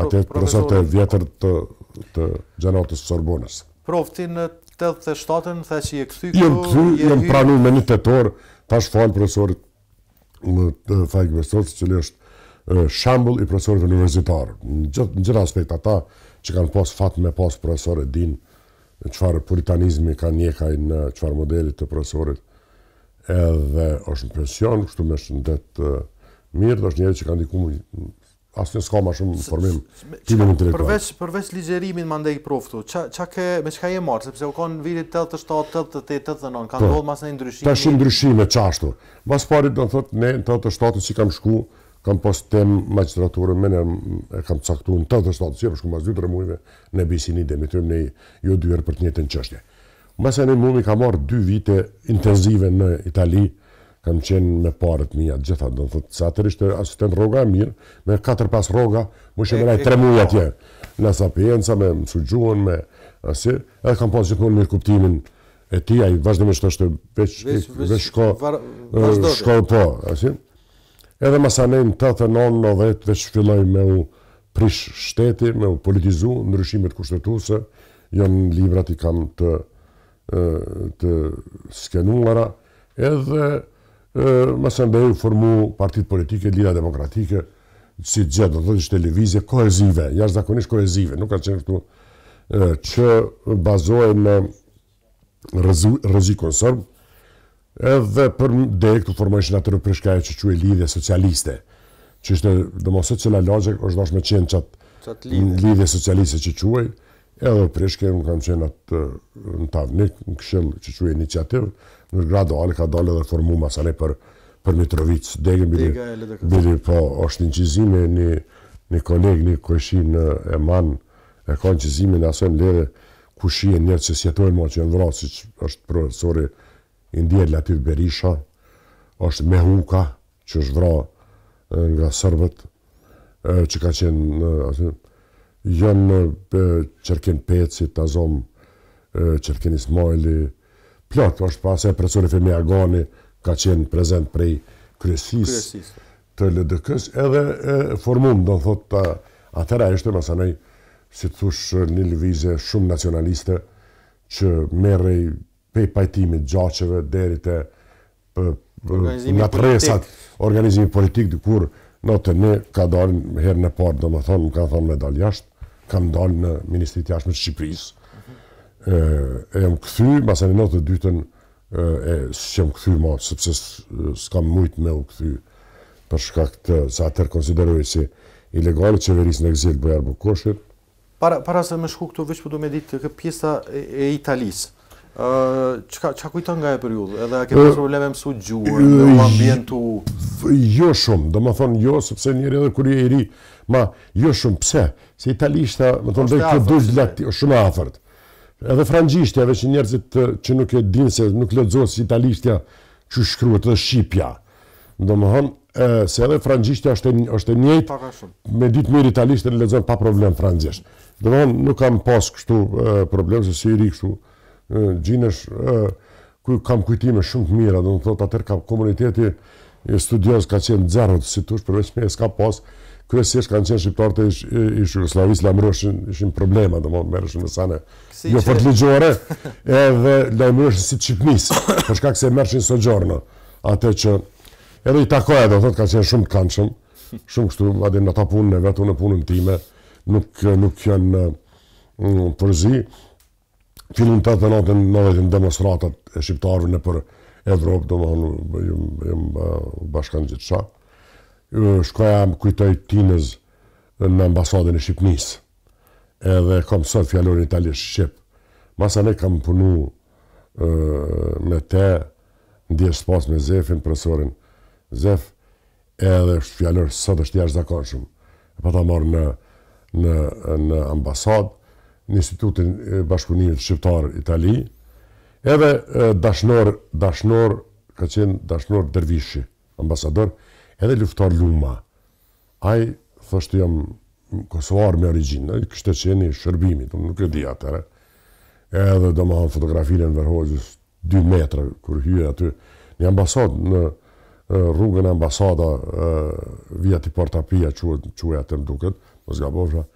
atë profesor të vjetër të gjenatës Sorbonës. Profti në 87-ën, the që je këthy këtu, jem pranu me një tetor, tash falë profesorit në Fajk Vestovës, që është shambull i profesorit universitarë. Në gjitha aspekt, ata që kanë pas fat me pas profesorit din, qëfar puritanizmi ka njekaj në qëfar modelit të profesorit, edhe është në pension, kështu me shëndet mirë, dhe është njerë që kanë diku asë një s'ka ma shumë formim timin intelektual. Përveç ligjerimin ma ndej proftu, me qka je marë, sepse u konë virit 87, 88, 89, kanë dollë mas në ndryshime? Ta shumë ndryshime qashtu. Mas parit do në thotë, ne në 87 që kam shku, kam pas tem magistraturën, mene e kam caktu në 87, që e përshku mas 2-3 mujve, ne bisini demitujmë ne jo dyër për të njëtën qështje. Mas e ne mumi ka marrë 2 vite intenzive në Itali, kam qenë me parët mija gjitha, do në thotë, se atër ishte asistent roga mirë, me 4-5 roga, mu shë menaj 3 muja tje, në sapienza, me mësugjuën, me asir, edhe kam pas gjithmonë mirë kuptimin e ti, a i vazhdimisht është veç shko po, asir. Edhe masanej në 89-90 veç filloj me u prish shteti, me u politizu, ndryshimet kushtetuse, janë librat i kam të skenuara, edhe masandej u formu partit politike, Lira Demokratike, si gjithë, do të ishte televizje kohezive, jashtëzakonisht kohezive, nuk ka qenë këtu, që bazohen në rrezikun sërb, edhe për dek të formojshin atërë prishkaje që quaj lidhje socialiste, që ishte, do mos se cila lagje, është dash me qenë qatë lidhje socialiste që quaj, edhe prishke, më kam qenë atë në Tavnik, në këshill që quaj iniciativë, në graduale ka dalë edhe formu masane për Mitrovic. Degën bili po është një qizime, një koleg, një kojshi në Eman, e ka një qizime në asojnë lere kushie njerë që sjetojnë mo që janë vra, si që është profesori Indjer Latif Berisha, është Mehuka, që është vra nga Sërbët, që ka qenë, janë Qerken Peci, Tazom, Qerken Ismaili, plot, është pas e profesori Femi Agani, ka qenë prezent prej kryesis të LDK-s, edhe formum, do në thotë, atëra ishte, masanej, si të thush një lëvizje shumë nacionaliste, që merrej pej pajtimit gjaqeve, deri të nga presat, organizimi politik, dikur, në të ne ka dalën herë në parë, do më thonë, më kanë thonë me dalë jashtë, kam dalë në Ministrit Jashtme të Shqipërisë. E jam këthy, masani në të dytën, që jam këthy ma, sepse s'kam mujtë me u këthy, për shkak të, sa atër konsideroj si ilegale qeverisë në egzil Bojar Bukoshit. Para se me shku këtu, veç për du me ditë, këtë pjesa e Italisë, Qa kujton nga e periudhë? Edhe a ke pas probleme mësu gjuhën, në ambientu? Jo shumë, do më thonë jo, sepse njëri edhe kur je i ri, jo shumë, pse? Se italishta, më thonë, dhe këtë dujt shumë afërt. Edhe frangjištjave që njerëzit që nuk e dinë se nuk lexohet si italishtja që shkruhet edhe shqipja. Do më thonë, se edhe frangjištja është e njëjtë, me ditë mirë italishtën lexon pa problem frangjesht. Do më thonë, nuk kam pas kështu problem, se si i ri kështu, gjinësh, ku kam kujtime shumë të mira, do më thotë atër ka komuniteti studios ka qenë zerët, si tush, përveç me s'ka pas, kryesisht kanë qenë shqiptarët e Jugosllavisë lajmëroshin, ishin problema, do më merreshin me sane jo fortligjore, edhe lajmëroshin si Shqipnisë, për shkak se merrshin sogjorno, atë që edhe i takoja, do thotë, ka qenë shumë të këndshëm, shumë kështu, madje në ata punën e vetë, në punën time, nuk janë përzi. Fillim të 89 demonstratat e shqiptarëve në për Evropë, do më thonë, bashkan gjithë qa. Shkoja më kujtoj tinës në ambasadën e Shqipnisë, edhe kam sot fjallorin italisht Shqip. Masa ne kam punu me te, ndjesh pas me Zefin, profesorin Zef, edhe fjallor sot është jashtë zakonshëm. E pa ta marrë në ambasadë, në Institutin Bashkëpunimit Shqiptar Itali, edhe dashnor, ka qenë dashnor Dervishi, ambasador, edhe luftar Luma. Ai, thoshtë jam kosovar me origjinë, kështë qenë i shërbimit, nuk e di atëre. Edhe do më hanë fotografinë në Verhogjës 2 metra, kur hyje aty, një ambasad në rrugën e ambasada via ti Portapia, që e atëm duket, më zgabofra,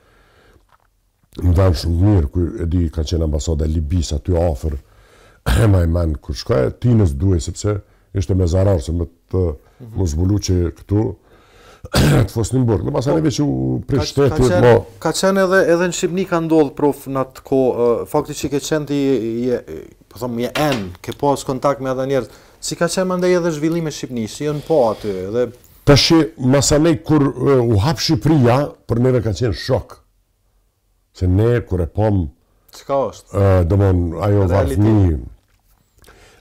më dhanë shumë mirë, ku e di ka qenë ambasada e Libis aty afer, ma i menë kur shkoj, tinës duhe, sepse ishte me zarar, se me të më zbulu që këtu të fosnin burg. Në pasaneve që u prish shteti... Ka qenë edhe në Shqipni ka ndodhë, prof, në atë ko, fakti që ke qenë ti, po thëmë, je enë, ke pas kontakt me ata njerëz, si ka qenë mandej edhe zhvillime Shqipni, si jënë po aty, edhe... Tashi, masanej, kur u hap Shqipëria, për neve ka qenë shok. Se ne, kur e pom... Qka është? Dëmon, ajo varfni...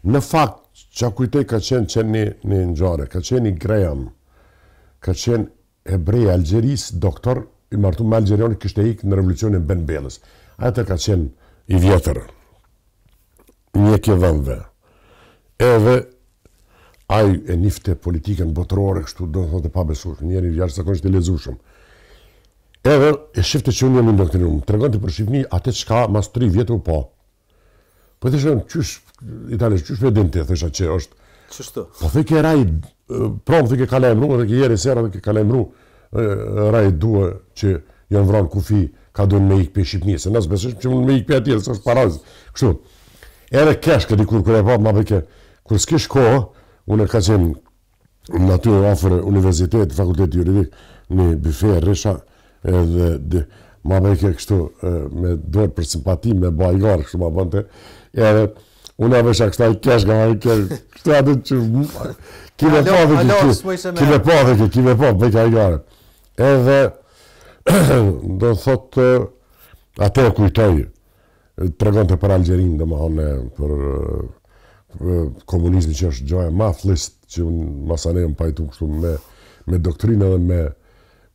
Në fakt, që kujtej ka qenë një njare, ka qenë i Graham, ka qenë hebrej Algjeris, doktor, i martu me Algjerioni, kështë e ikë në revolucionin Ben Bellës. Atë ka qenë i vjetër, njekje dhëmve. Edhe, aj e nifte politikën botërore, kështu do në thotë e pabesush, njeri jashtë zakonisht i lezushëm. Edhe, e shifte që unë jam indoktrinuar, të regonti për Shqipni, atë qka mas 3 vjetë u po. Po të shënë, qysh, italisht, qysh me dinte, thësha që është... Qështu? Po thë ke raj, promë thë ke kalajmru, dhe ke jeri sera dhe ke kalajmru, raj duhe që janë vranë kufi, ka dojnë me ikë për Shqipni, se nësë besëshmë që mund me ikë për atjelë, se është parazë, kështu. Edhe kesh këti kur e pa, ma bëke, kur s'kish kohë, unë ka qenë në aty ofër universitet, fakultet juridik, një bife, rrisha, edhe ma bëke kështu, me dorë për simpati, me bajgarë, kështu ma bënte, edhe unë e vësha kështu, a i kesh nga, a i kesh, kështu atë që, kime pa dhe kime pa, bëjke a i gare. Edhe, do thotë, atë e kujtoj, të regonte për Algjerin, dhe më hane, për komunizmi që është gjoja ma flist, që masane më pajtu kështu me doktrinë dhe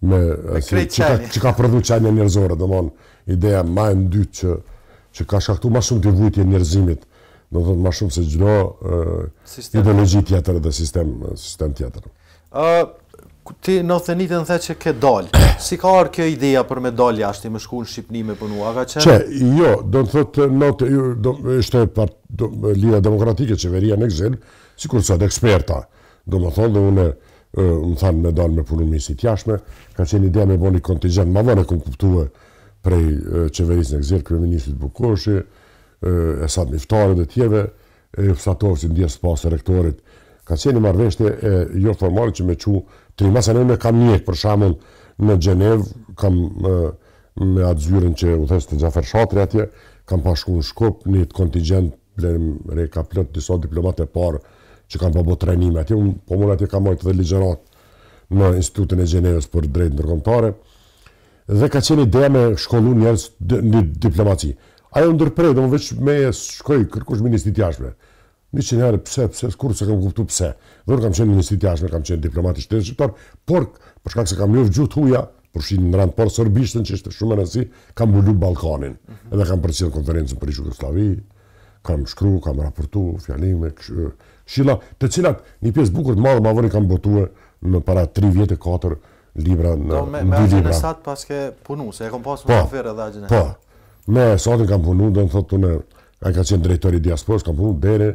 që ka prodhu qanja njerëzore, dhe mon, ideja ma e ndytë që ka shkaktu ma shumë të vujtje njerëzimit, do thotë ma shumë se gjdo ideologi tjetër dhe sistem tjetër. Ti në thënitën the që ke dalë, si ka arë kjo ideja për me dalë jashtë, me shku në Shqipni me punu, a ka qenë? Që, jo, do të thotë, ishte Lida Demokratike, qeveria në Exil, si kur sot eksperta, do më thonë dhe une më thanë me dalë me punu në misit jashme, ka qenë ideja me bo një kontingent, ma vëne këmë kuptue prej qeverisë në Exil, kryeministrit Bukoshi, Esad Miftari dhe tjeve, Fsatovë si ndjesë pas e rektorit, ka qenë një marrëveshje e jo formale që me qu tri masa në kam njekë, për shembull në Gjenev, kam me atë zyrin që u thesë të Gjafer Shatri atje, kam pa shku në Shkup, një kontingent, ka plot disa diplomat e parë që kam pa bo trajnime atje, po mund atje kam mojtë dhe ligjerat në Institutin e Gjenevës për drejtë ndërkombëtare, dhe ka qenë ideja me shkollu njerëz një diplomaci. Ajo ndërprej, dhe më veç me shkoj kërkush ministrit jashme. 100 herë pse, kur se kam kuptu pse. Dhe unë kam qenë ministrit jashme, kam qenë diplomat i shtetit shqiptar, por për shkak se kam njoh gjuhë huja, përfshin në rand por sorbishtën që ishte shumë e rëndësi, kam mbulu Ballkanin. Edhe kam përcjell konferencën për Jugosllavi, kam shkruar, kam raportuar fjalime, këshilla, të cilat një pjesë bukur të madhe ma vëni kam botuar në para 3 vjet e 4 libra në me agjen e sat pas ke punu, se e kom pas në aferë edhe agjen e sat. Me satin kam punu, dhe në thotë unë, a ka qenë drejtori i diasporës, kam punu deri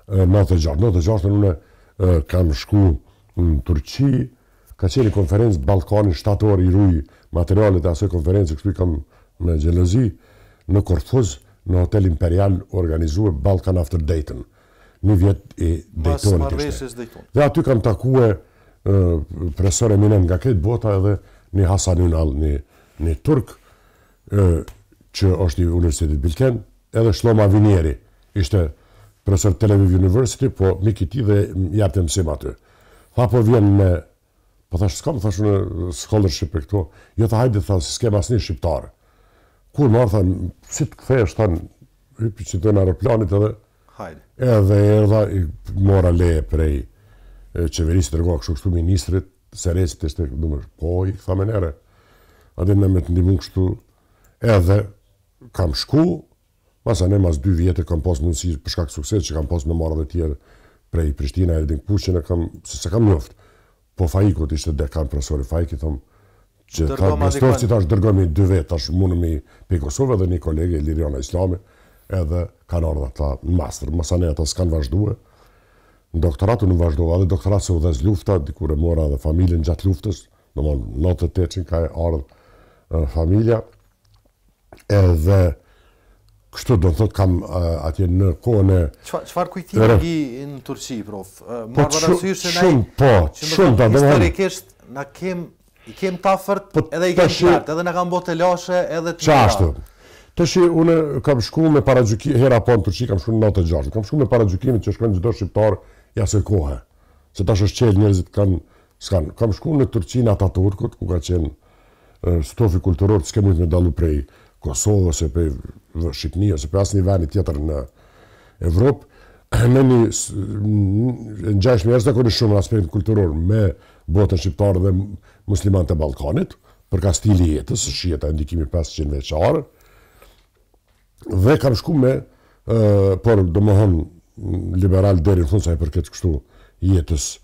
96 unë kam shku në Turqi, ka qenë konferencë Ballkani shtator i ruj materialet e asoj konferencë, kështu i kam me gjelëzi në Korfuz, në Hotel Imperial organizuar Balkan After Dayton, një vjet i Daytonit ishte. Dhe aty kam takue profesor eminent nga këtë bota edhe një Hasan Ünal, një turk, që është i Universitetit Bilken, edhe Shloma Vinieri, ishte profesor Tel Aviv University, po mik i tij dhe japte mësim aty. Tha po vjen me, po thash s'kam, thash unë scholarship e këto, jo të hajde, tha, si s'kem asnjë shqiptar. Kur marrë, tha, si të kthehesh, tha, hypi që të në aeroplanit edhe, edhe erdha, i mora leje prej qeverisë të rëgohë kështu ministrit, Serecit ishte, po, i këtha menere, adin me të ndimun kështu, edhe kam shku, masane mas 2 vjetë kam pas mundësi për shkak sukses që kam pas me marrë dhe tjerë prej Prishtina e Erdin Puqin, se kam njoft. Po Faikut ishte dekan profesori Faiki, thom, që ta bestor që tash dërgomi 2 vetë, tash mundëm i pe Kosovë dhe një kolege, Liriana Islami, edhe kanë ardha ta në master. Masane ata s'kanë vazhdue. Në doktoratu në vazhdova, dhe doktorat se u dhez lufta, dikur e mora dhe familjen gjatë luftës, në mon 98 ka e ardhë familja, edhe kështu do të thot kam atje në kohën e... Çfarë kujtimi gi në Turqi, prof? Marrë parasysh se shumë, historikisht na i kem tafërt edhe i kem qartë, edhe na kam botë lashe edhe të mira. Tashi unë kam shku me paragjykime, hera po në Turqi kam shku në 96, kam shku me paragjykimin që shkojnë çdo shqiptar i asoj kohe. Se tash është qelë njerëzit s'kan. Kam shku në Turqi në Ataturkut, ku ka qenë stofi kulturor të s'ke mujt me dalu prej Kosovë, ose prej Shqipni, ose prej asnjë vend tjetër në Evropë, me një ngjajsh me jashtëzakonisht shumë në aspektin kulturor me botën shqiptare dhe muslimanët e Ballkanit, për ka stili jetës, shihet e ndikimi 500 vjeçar. Dhe kam shku me, por domethën liberal deri në fund sa i përket kështu jetës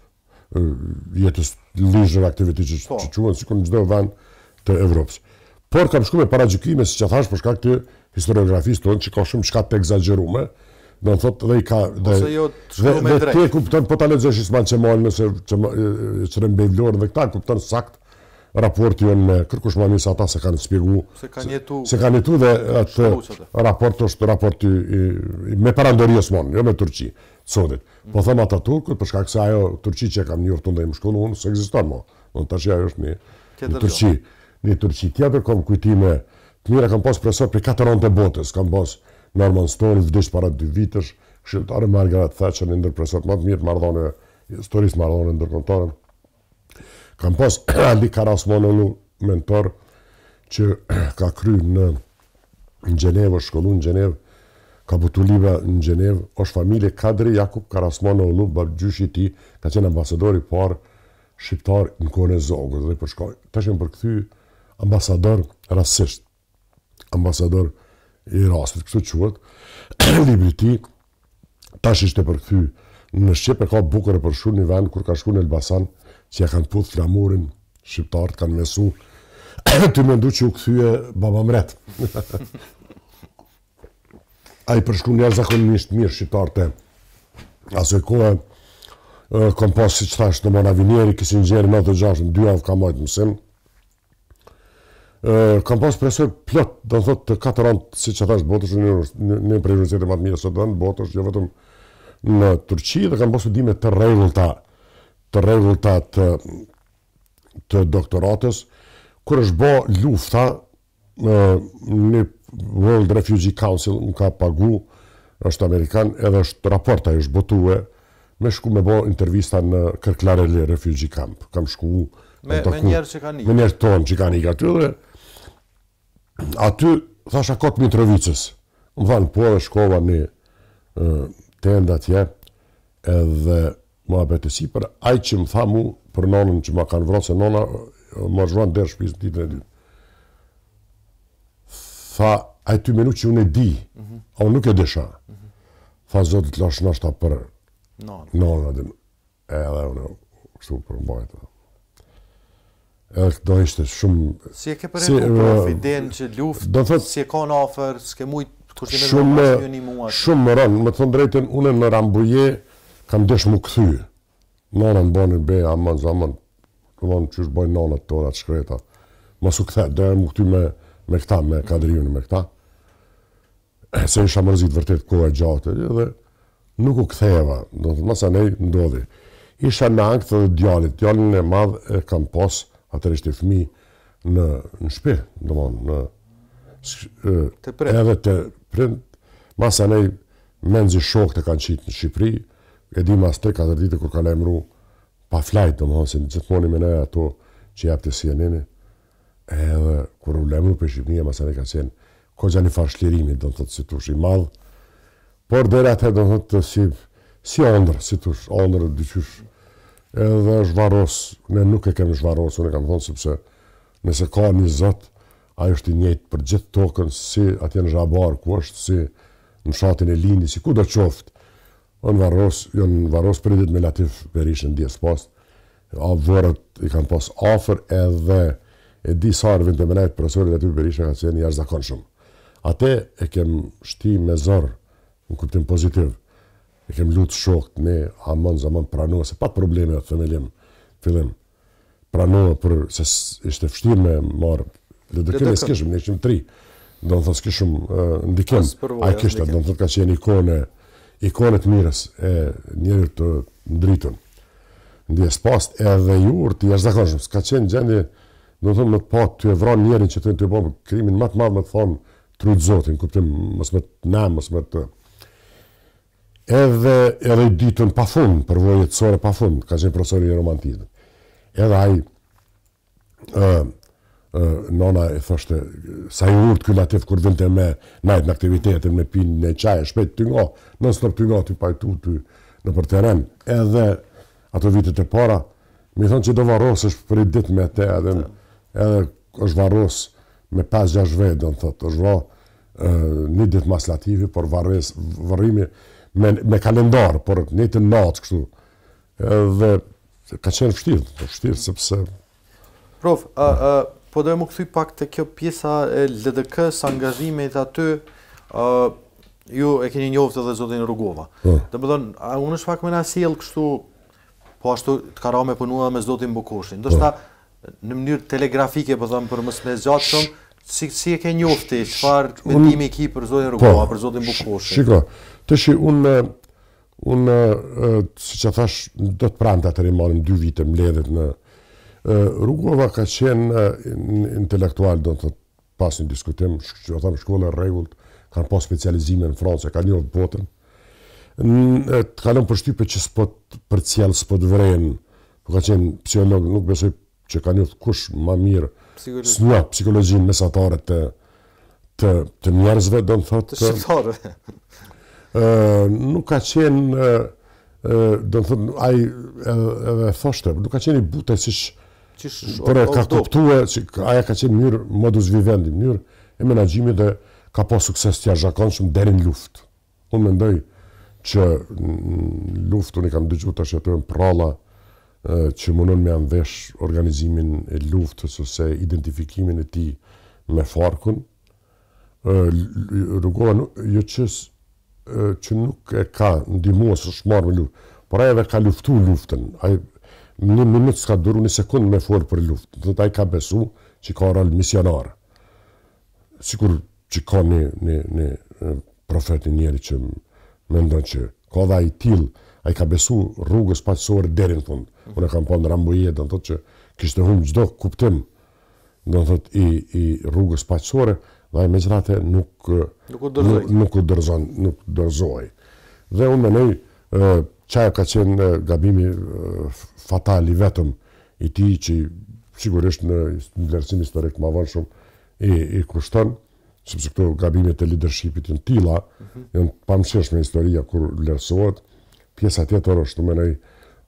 leisure activity që quhen sikur në çdo vend të Evropës. Por kam shku me paragjykime, siç e thash, për shkak të historiografisë tonë që ka shumë çka të egzagerume, do të thotë dhe i ka dhe ti kupton po ta lexosh Ismail Çemal nëse çrem Bevlor dhe këta kupton sakt raporti me kërkush më mirë se ata se kanë shpjeguar se kanë jetu dhe atë raport është raporti me parandori Osman, jo me Turqi, sotit. Po them ata turkut për shkak se ajo Turqi që kam njoftu ndaj më shkon unë s'ekziston më. Do tash ajo është në Turqi. Në Turqi tjetër kam kujtime të mira, kam pas profesor për 4 anë të botës, kam pas Norman Stone, vdiq para 2 vitesh, këshilltare Margaret Thatcher, në ndër profesorët më të mirë të marrëdhënie, historisë marrëdhënie ndërkombëtare. Kam pas Ali Karasmanoglu, mentor, që ka kryer në Gjenevë, shkollu në Gjenevë, ka butu libra në Gjenevë, është familje Kadri Jakub Karasmanoglu, babgjyshi i tij, ka qenë ambasador i parë shqiptar në kohën e Zogut, dhe për shkak tash më përkthy ambasador rastisht, ambasador i rastit, kështu quhet, libri i tij tash ishte përkthy në Shqipë, ka bukur e përshu një vend kur ka shku në Elbasan, që ja kanë puth flamurin, shqiptarët kanë mesu, të mendu që u kthye Baba Mret. A i përshku njerë zakonisht mirë shqiptarët e asoj kohë, kom pas, si që thash, në Mona Vinieri, kësin gjeri 96, në 2 avë ka majtë mësim. Kam pas profesor plot, do të thotë të 4 anë, si që thash, botësh në prej universitetet më të mirë sot vend, botësh, jo vetëm në Turqi, dhe kam pas studime të rregullta të doktoratës, kur është bë lufta, në World Refugee Council më ka pagu, është Amerikan, edhe është raporta, është botue, me shku me bo intervista në Kërklareli Refugee Camp. Kam shku... Me njerë që ka një. Me njerë tonë që ka një aty dhe... Aty, thasha Kot Mitrovicës, Më thanë, po edhe shkova një tenda atje, edhe më abetesi për aj që më tha mu për nonën që ma kanë vrarë, se nona më zhruan derë shpisë në ditën e dytë. Tha, aj ty menu që unë e di, a unë nuk e disha. Tha, zotit lash nashta për nonën, edhe unë kështu për mbajtë. Edhe do ishte shumë... Si e ke për idenë që luftë, si e ka në afer, s'ke mujtë Shumë më rënë, më të thonë drejten, une në Rambuje kam desh mu këthy. Nonën bani be, amën, zamën, këmonë që është bojnë nonët tona të shkreta. Masu këthe, dhe mu këty me këta, me kadriun me këta. Se isha mërzit vërtet kohë e gjatë, dhe nuk u këtheva, do të masa nej ndodhi. Isha në angtë dhe djalin e madhë e kam pas, atër ishte fëmi në shpi, do mënë, edhe të prind, masa nej menzi shok të kanë qitë në Shqipëri, e di mas 3-4 ditë kur kanë emru pa flajt, do mënë, se në gjithmoni me ne ato që jep të CNN-i, edhe kur u lemru për Shqipënia, masa nej ka qenë, ko gjani farë shlirimi, do të thotë si tush i madhë, por dhe atë do të thotë si ondrë, si tush, ondrë dyqysh, edhe është varos, ne nuk e kemi shvaros, unë e kam thonë, sepse nëse ka një zot, ajo është i njëjtë për gjithë tokën, si atje në Zhabar, ku është, si në fshatin e Lindi, si ku do qoftë. Në varos për ditë me Latif Berishën dies pas, vërët i kanë pas afer edhe e di sa arvin të menajt profesori Latif Berishën ka qenë jashtëzakonshëm. Ate e kem shti me zorë, në kuptim pozitiv, e kem lutë shokët, ne amën, zamën pranohë, se pat probleme të themelim, fillim, pranohë për, se ishte fështirë me marë, dhe dërkën e s'kishëm, ne ishëm 3, do në thë s'kishëm ndikim, a i kishtë, do në thë ka qenë ikonet mirës e njerë të ndritën. Ndjes past edhe jurë të jashtëzakonshëm, s'ka qenë gjendje, do në thë më të patë të e vranë njerin që të bëmë krimin më të madhë më të thonë trujtë zotin, kuptim, mësë më të namë, mësë më të... Edhe i ditën pa fund, përvojë jetësore pa fund, ka qenë profesori i romantizmit. Edhe ai nona e thoshte, sa i urt ky Latif kur vinte me najt në aktivitetin, me pinë në qaj, shpejt ty nga, non-stop ty nga, ty pajtu, ty në për teren. Edhe ato vitet e para, mi thonë që do varros është për i dit me te, edhe është varros me 5-6 vetë, do në thotë, është një dit mas Latifi, por varrimi me kalendar, por një të natë kështu. Edhe ka qenë fështirë, sepse... Prof, po dojë më këthy pak të kjo pjesa e LDK-s, angazhimit aty, ju e keni njoftë edhe zotin Rugova. Dhe më dhënë, unë është pak me nga sjellë kështu, po ashtu të ka ra me punua me zotin Bukoshin. Ndoshta në mënyrë telegrafike, po dhëmë për mësë me zgjatë shumë, si e ke njofti, qëfar mendimi ki për zotin Rugova, për zotin Bukoshin? Shiko, të shi, unë, si që thash, do të pranë të atëri marim 2 vite mbledhet në Rugova ka qenë intelektual, do të pas një diskutim, që o thamë shkolle rregullt, kanë pas specializime në Francë, ka njohë botën. Të kalon për shtype që për cjellë s'po të vrejnë, po ka qenë psikolog, nuk besoj që ka njohë kush ma mirë, s'nja psikologjinë mesatare të njerëzve, do në thotë... Të shqiptarëve. Nuk ka qenë, do në thotë, aj edhe thoshte, nuk ka qenë i butaj si por e ka kuptue, aja ka qenë mënyrë modus vivendi, mënyrë e menaxhimit dhe ka pas sukses të jashtëzakonshëm deri në luftë. Unë mendoj që në luftë unë i kam dëgjuar tash ato në pralla që mundon me anvesh organizimin e luftës ose identifikimin e tij me Farkun. Rugova jo që nuk e ka ndihmuar së shmarrë me luftë, por ai edhe ka luftuar luftën. Një minutë s'ka duru një sekundë me forë për luftë. Dhe taj ka besu që ka rol misionar. Sikur që ka një profet njeri që me ndonë që ka dhe i tilë, a i ka besu rrugës paqësore deri në fund. Unë e kam pa në Rambuje, do në thotë që kishte humbë gjdo kuptim, do në thotë i rrugës paqësore, dhe a i me gjrate nuk u dërzoj. Dhe unë me nej, qaja ka qenë gabimi fatali vetëm i tij që sigurisht në vlerësim historik më vonë shumë i kushton, sepse këto gabimet e leadershipit janë tilla, janë pamëqeshme historia kur vlerësohet. Pjesa tjetër është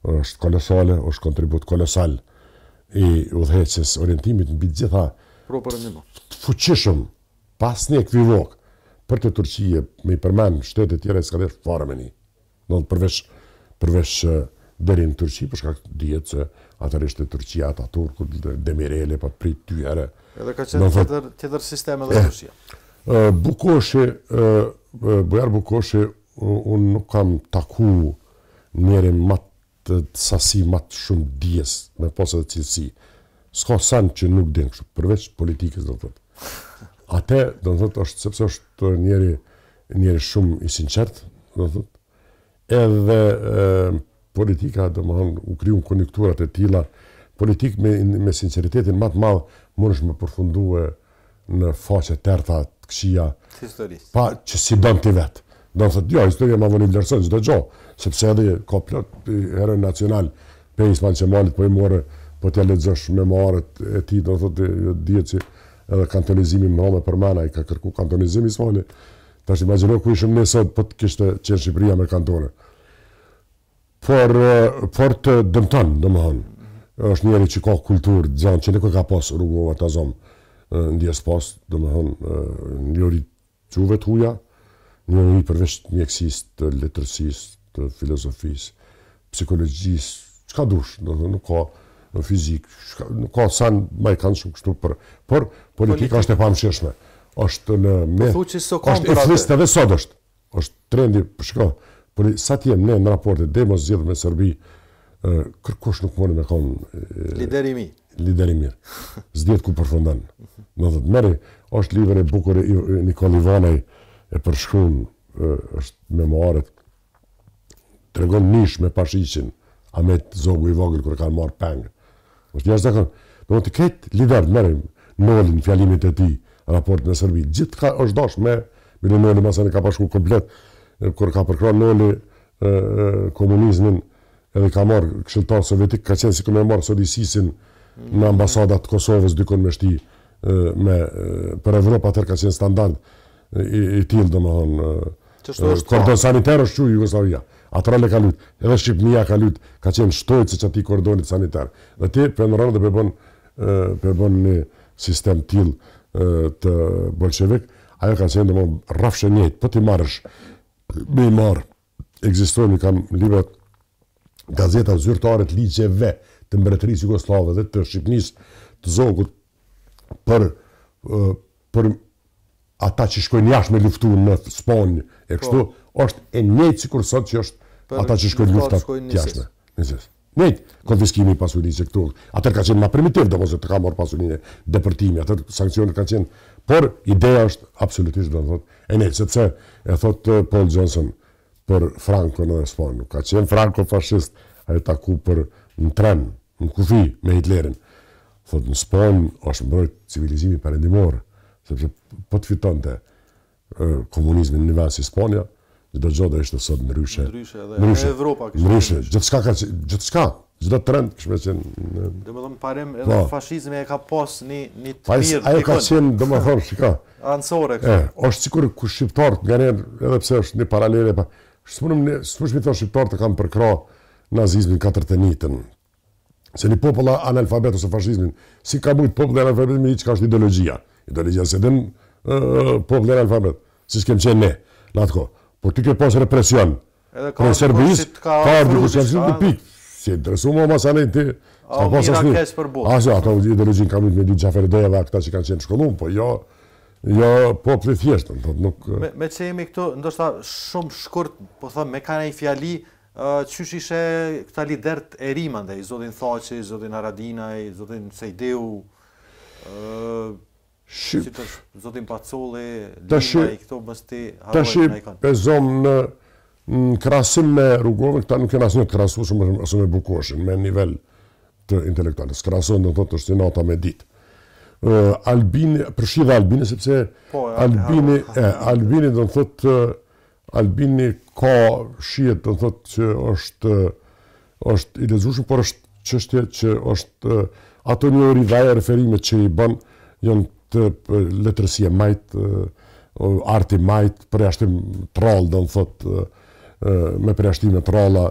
është kolosale, është kontribut kolosal i udhëheqjes orientimit mbi të gjitha fuqishëm, pas një ekvivok për të Turqie, me i përmend shtete tjera s'ka dhe fare me një. Do të përveç deri në Turqi, për shkak dihet se atërisht e Turqia, Ataturku, Demireli, pa prit 2 herë. Edhe ka qenë tjetër sistem edhe Turqia. Bujar Bukoshi, unë nuk kam taku njerin sasi matë shumë dijes, me posë dhe cilësi. S'ka san që nuk din kështu, përveç politikës, do të thotë. Ate, do të thotë, është sepse është njeri shumë i sinqert, do të thotë. Edhe politika, do më thonë, u kriju në konjunkturat e tilla, politikë me sinceritetin më të madh mundesh me përfundue në faqe terta të këqija, pa që si don ti vetë. Do të thotë, jo, historia ma vëni vlerëson çdo gjë, sepse edhe ka plot heroj nacional pe Ismail Qemalit, po i more, po t'ja lexosh memoaret e tij, do të thotë, dihet që edhe kantonizimi më me përmana, i ka kërku kantonizim Ismaili. Tash imagjino ku ishim ne sot, po të kishte qenë Shqipëria me kantone. Por të dëmton, domethënë, është njeri që ka kulturë, gjanë që nuk e ka pas rrugova të azom ndjes pas, domethënë, njëri quve të huja, njëri përveç mjekësisë, të letërsisë, të filozofisë, psikologjisë, çka dush, domethënë, nuk ka fizik, nuk ka san më kanë shumë kështu por politika është e pamëshirshme. Është në me është e flistë edhe sot është trendi, shiko, sa ti jem ne në raporte dhe mos zgjedh me Serbi, kërkush nuk mund me konë lideri mirë. S'dihet ku përfundon. Do thotë merri, është libër e bukur i Nikol Ivanej e përshkruan, është memoaret. Tregon nish me Pashiqin, Ahmet Zogu i vogël kur kanë marrë peng. Është jashtëzakonisht. Do të ketë lider merrim Nolin fjalimet e tij, raport me Serbi. Gjithçka është dash me Noli masani ka bashku komplet kur ka përkrahur Noli komunizmin, edhe ka marrë këshilltar sovjetik, ka qenë si kur me marrë Sodisisin në ambasadat të Kosovës dykon me shti për Evropë, atër ka qenë standard i tillë, domethënë kordon sanitar është që Jugoslavia. Atrale ka lut, edhe Shqipënia ka lut, ka qenë shtojtë se çati kordonit sanitar. Dhe ti penron dhe për bën një sistem tillë të bolshevik, ajo ka qenë domethënë rrafshë njëjtë, po ti marrësh me i marr. Ekzistojnë kam librat gazeta zyrtare të ligjeve të mbretërisë jugoslave dhe të Shqipënisë të Zogut për ata që shkojnë jashtë me luftu në Spanjë e kështu, është e njëjtë sikur sot që është ata që shkojnë luftat jashtë. Njëjtë, konfiskimi i pasurisë këtu. Atër ka qenë më primitiv, domosdoshmë të ka marrë pasurinë, deportimi, atër sankcionet kanë qenë, por ideja është absolutisht do të thotë e njëjtë, sepse e thot Paul Johnson për Franco në Spanjë. Ka qenë Franco fashist, ai taku për në tren, në kufi me Hitlerin. Thot në Spanjë është mbrojt civilizimi perëndimor, sepse po të fitonte komunizmin në vend si Spanja, çdo gjë do ishte sot ndryshe. Ndryshe. Evropa kishte. Gjithçka, çdo trend kishte qenë. Domethënë parem edhe fashizmi e ka pas një të mirë. Ajo ka qenë, domethënë, shika. Anësore kështu. Është sikur ku shqiptarët nganjëherë, edhe pse është një paralele pa. S'mund të thosh shqiptarët kanë përkrah nazizmin 41-ën. Se një popull analfabet ose fashizmin, si ka mujt popull analfabet që ka është ideologjia. Ideologjia se den popull analfabet, siç kem qenë ne në atë kohë. Por ti ke pas represion. Edhe ka Serbisë, ka ardhur pikë. Si interesuar mos anë ti. Ka pas asnjë. Ato ideologjin kanë me ditë Xhafer Deva, ata që kanë qenë shkollum, po jo populli thjesht, nuk me që jemi këtu, ndoshta shumë shkurt, po them me kanë ai fjali, qysh ishe këta liderët e ri mandej, zotin Thaçi, zotin Haradinaj, zotin Sejdeu, zotin Pacolli, Lindaj, këto mështi harrojnë me i kanë. Tash e zom në krahasim me Rrugovën, këta nuk janë asnjë të krahasueshëm ose me Bukoshin, me nivel të intelektual. Krahasohen do të thotë është nota me ditë. Albini, përfshirë Albini, sepse Albini do të thotë Albini ka shihet do të thotë që është i lezueshëm, por është çështje që është ato një rivaje referimet që i bën janë letërsia majt, arti majt, përjashtim troll, do në thot, me përjashtime trolla,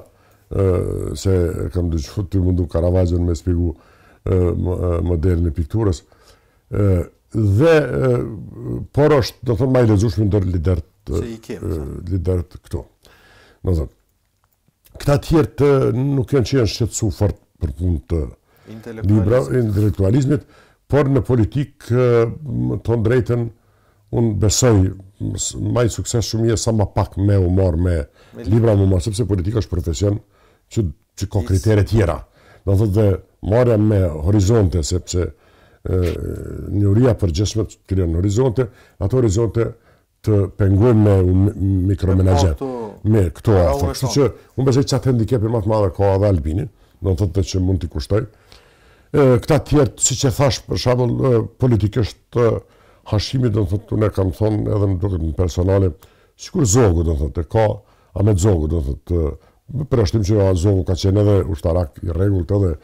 se kam dëgjuar ty mundu Caravaggio me spjegu modelin e pikturës, dhe por është, do thot, ma i lexueshëm ndër liderët këto. Do thot, këta tjerë nuk janë që janë shqetësu fort për punë të libra, intelektualizmit, por në politikë të drejtën unë besoj ma i sukses shumë sa ma pak me u marë me libra më marë, sepse politika është profesion që ka kritere tjera. Do thotë dhe marja me horizonte, sepse njohëria përgjithshme krijon horizonte, ato horizonte të pengojnë me mikromenaxhet, me këto afër. Kështu që unë besoj që atë handikepi më të madhe ka edhe Albinin, do thotë që mund t'i kushtoj. Këta tjerë, siç e thash, për shembull, politikisht Hashimi, do thotë, unë kam thonë edhe në duket në personale, sikur Zogu, do thotë, ka Ahmet Zogu, do thotë, për ashtim që Zogu ka qenë edhe ushtarak i rregullt, edhe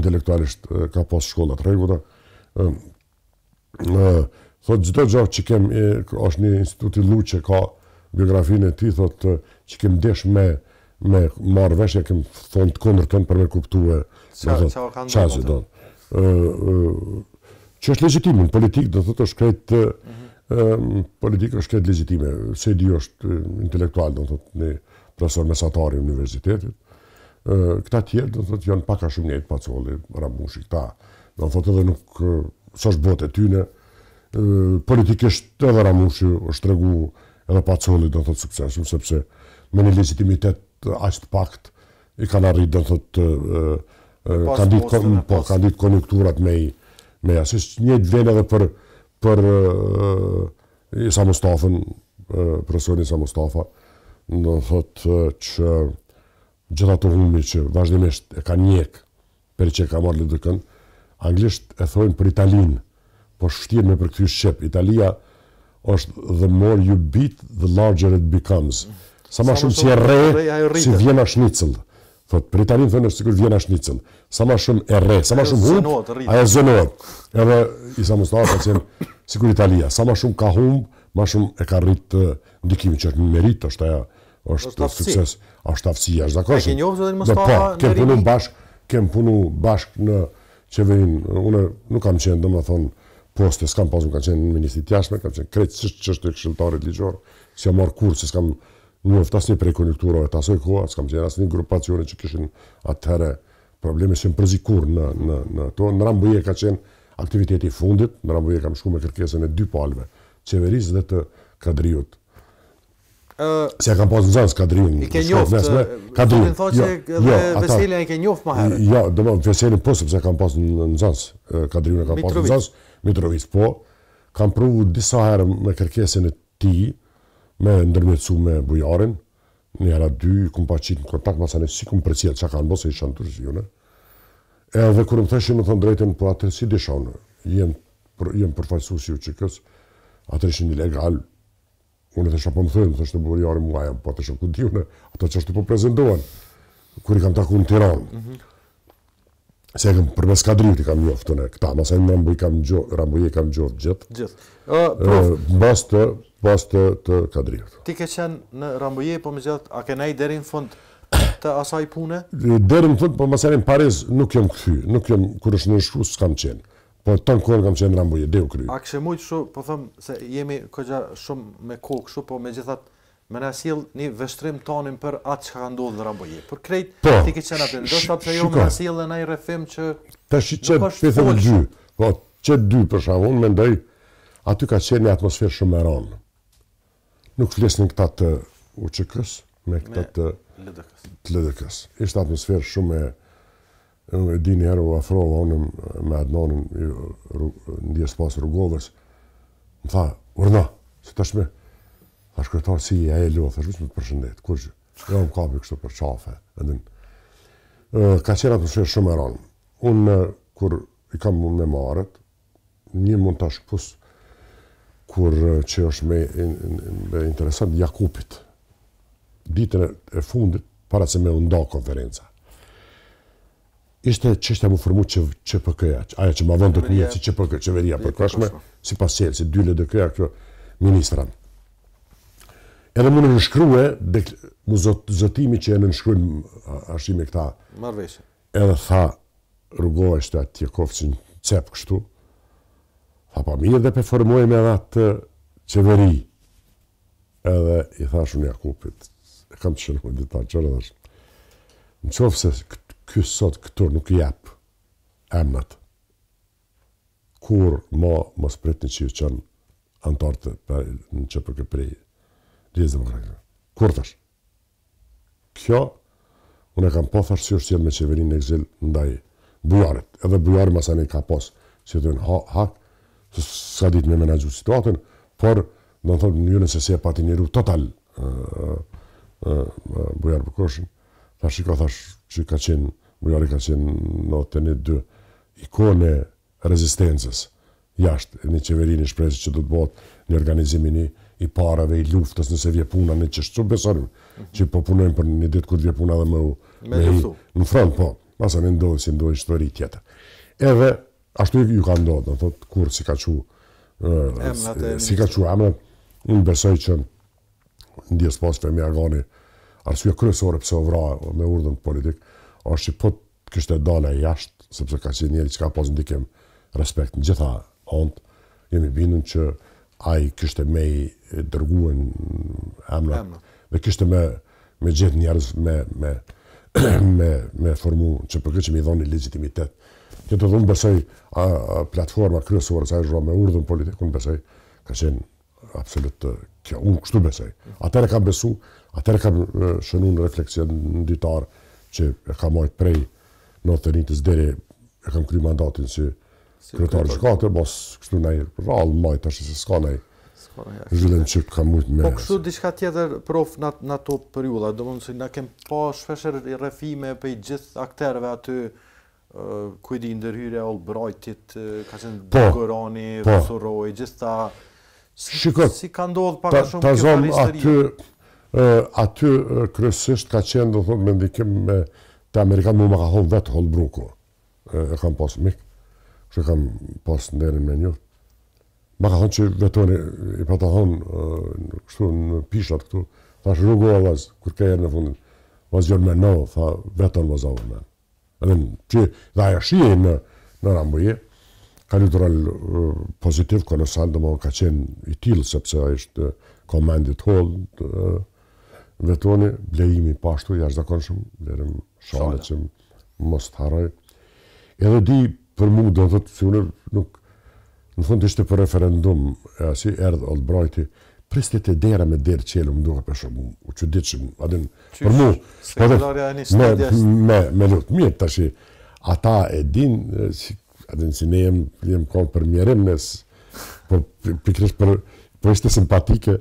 intelektualisht ka pas shkollat rregulla. Thotë çdo gjë që kem, është një institut i Lluç që ka biografinë e tij, thotë që kem desh me marrë veshje, kem thonë të kundërtën për me kuptue çfarë do. Që është legjitime, në politikë do thotë është krejt politikë është krejt legjitime. Sedi është intelektual, do thotë një profesor mesatar i universitetit. Këta tjerë do thotë janë pak a shumë njëjtë, Pacolli, Ramushi, këta. Do thotë edhe nuk s'është botë e tyne. Politikisht edhe Ramushi është tregu edhe Pacolli do thotë suksesshëm, sepse me një legjitimitet aq të pakt i kanë arritë do thotë kanë ditë konjunkturat me asisht njëjtë vlen edhe për Isa Mustafën, profesorin Isa Mustafa, do thotë që gjitha të humbi që vazhdimisht e ka njek për që e ka marrë LDK-n, anglisht e thojnë për Italinë, po shtirë me për këtë shqip. Italia është the more you beat, the larger it becomes. Sa ma shumë që e re, si Vjena Schnitzel. Thot, për Italinë thënë është sikur Vjena Schnitzel. Sa ma shumë e re, sa ma shumë humb, ajo zënohet. Edhe Isa Mustafa ka qenë sikur Italia. Sa ma shumë ka humb, ma shumë e ka rritë ndikimin, që është merit, është aja, është sukses, është aftësia, është zakonshëm. E ke njohur zotin Mustafa? Kem punu bashk në qeverin, unë nuk kam qenë, domethënë, poste, s'kam pasu, kam qenë në ministrit jashtme, kam qenë krejtë çështje këshilltarit ligjor, s'jam marrë kurse, s'kam njoft asnjë prej konjunkturave të asoj koha, s'kam qenë asnjë grupacione që kishin atëherë probleme që më përzikur në to. Në Rambuje ka qenë aktiviteti i fundit, në Rambuje kam shku me kërkesën e 2 palëve, qeverisë dhe të kadriut. Se kam pas nxënës kadriun. I ke njoftë, Kadriun thotë që edhe Veselin e ke njoftë më herët. Ja, domethënë Veselin po, sepse kam pas nxënës, kadriun e kam pas nxënës, Mitrovic, po, kam provu disa herë me kërkesën e tij, me ndërmjetësu me bujarin, një herë 2, kum pa qitë në kontakt, masane si kum përcjell që kanë bo, se i shanë të rëzjone. Edhe kur më thëshin me thonë drejten, po atër si dishonë, jem përfaqësues i UÇK-s, atër ishin ilegal, unë thësha po më thënë, më thështë të bujarin mua jam, po atër shumë ku t'june, ato që është të po prezendohen, kur i kam taku në Tiranë. Se përmes kadriut i kam njoftën e këta, masaj në Rambuje kam gjoftë gjithë. Bas të kadriut. Ti ke qenë në Rambuje, po më gjithë, a ke nej deri në fund të asaj pune? Deri në fund, po masaj në Paris nuk jam këthy, nuk jam, kur është në shku, s'kam qenë. Po tonë kohën kam qenë në Rambuje, dhe u kry. A kështë mujtë shu, po thëmë, se jemi këgja shumë me kokë shu, po me gjithat, me në asil një vështrim tonim për atë që ka ndodhë në Rambuje. Për krejt, ti ke qenë atë, do shta pëse jo me në asil dhe në i refim që nuk është folë. Po, qëtë 2 për shumë, unë mendoj, aty ka qenë një atmosferë shumë e ranë. Nuk flesnin këta të UÇK-s, me këta të LDK-s. Ishte atmosferë shumë e di një herë u afrova unë me Adnanin, ndjes pas Rrugovës, më tha, urna, se tashme, thash kryetar si e lo, thash vetëm të përshëndet, kur që, jo më kapi kështu për qafe, edhe ka qenë atmosferë shumë e ranë. Unë, kur i kam me marët, një mund të shkëpus, kur që është me interesant Jakupit, ditën e fundit, para se me nda konferenca. ishte çështja mu formu ÇPK-ja, ajo që ma vënd të njët si ÇPK, qeveria përkohshme, si pas qelë, si dy LDK-ja kjo ministra. Edhe mu në nënshkruje, mu zotimi që e nënshkrujnë ashime këta, edhe tha, rrugohë është atë Tjekovë që në cepë kështu, tha pa mirë dhe performojme edhe atë qeveri. Edhe i thash unë Jakupit, e kam të shënë në ditë qërë dhe është, në qofë se ky sot këtu nuk i jep emnat, kur mos pritni që ju qënë antartë në ÇPK prej Lidhës Demokratike. Kur thash? Kjo, unë e kam po thash si është jenë me qeverinë në ekzil ndaj bujarit. Edhe bujari masani ka pos, si të në hak, s'ka ditë me menagju situatën, por do në thotë njënë se si e pati njëru total bujar Bukoshin. Thash i ka thash që ka qenë, bujari ka qenë në 92 ikone rezistencës jashtë një qeverinë i shpresë që do të bëhet një organizimin i parave, i luftës, nëse vje puna në qështë, besorim që po punojmë për një ditë kur vje puna dhe me në front, po, masa në ndodhë si ndodhë histori tjetër. Edhe, ashtu ju ka ndodhë, në thotë, kur si ka që emnat, unë besoj që ndjes pas Femi Agani, arsye kryesore pse u vra me urdhën politik, është që po kishte dalë jashtë, sepse ka qenë njeri që ka pas ndikim respekt në gjitha anët, jemi bindur që ai kishte me i dërguen emnat dhe kishte me gjithë njerëz me formu ÇPK që mi dhoni legitimitet. Kjo të dhunë besoj platforma kryesore sa e zhra me urdhën politik, unë besoj ka qenë absolut kjo, unë kështu besoj. Atëre kam besu, atëre kam shënu në refleksion në ditar që e kam majtë prej 91-ës deri e kam kry mandatin si kryetar shkate, mos kështu nej rallë majtë tash se s'ka nej zhvillim që ka mujtë me... Po kështu diçka tjetër, prof, në ato periuda, do mund se na kem pa shpesher rrëfime për i gjithë akterëve aty, kujdi ndërhyrja Albrightit, ka qenë Gorani, Rosuroj, gjithë ta... Si ka ndodhë paka shumë kjo për histori? Aty kryesisht ka qenë, do thotë, me ndikim me të Amerikanë, mu më ka thonë vetë Holbrooku, e kam pas mikë, që kam pas nderin me një. Ma ka thonë që vetoni, i pa të thonë, kështu në pishat këtu, thash rrugo e vaz, kur ka erë në fundin, vaz gjërë me no, tha veton vaz avë me. Edhe që dhe aja shije në Rambuje, ka litoral pozitiv, kolosal, dhe ka qenë i tilë, sepse a ishte komandit hold, vetoni, blejimi pashtu, jashtë zakonshëm, blerëm shale që mos të haroj. Edhe di, për mu do të thotë, si unë nuk, në fund ishte për referendum, si erdhë Albrighti, pristit e dera me derë qelë, më duke për shumë, u që ditë shumë, adin, për mu, me lutë mirë, tashi, ata e din, adin, si ne jem konë për mjerim, po pikrish për ishte simpatike,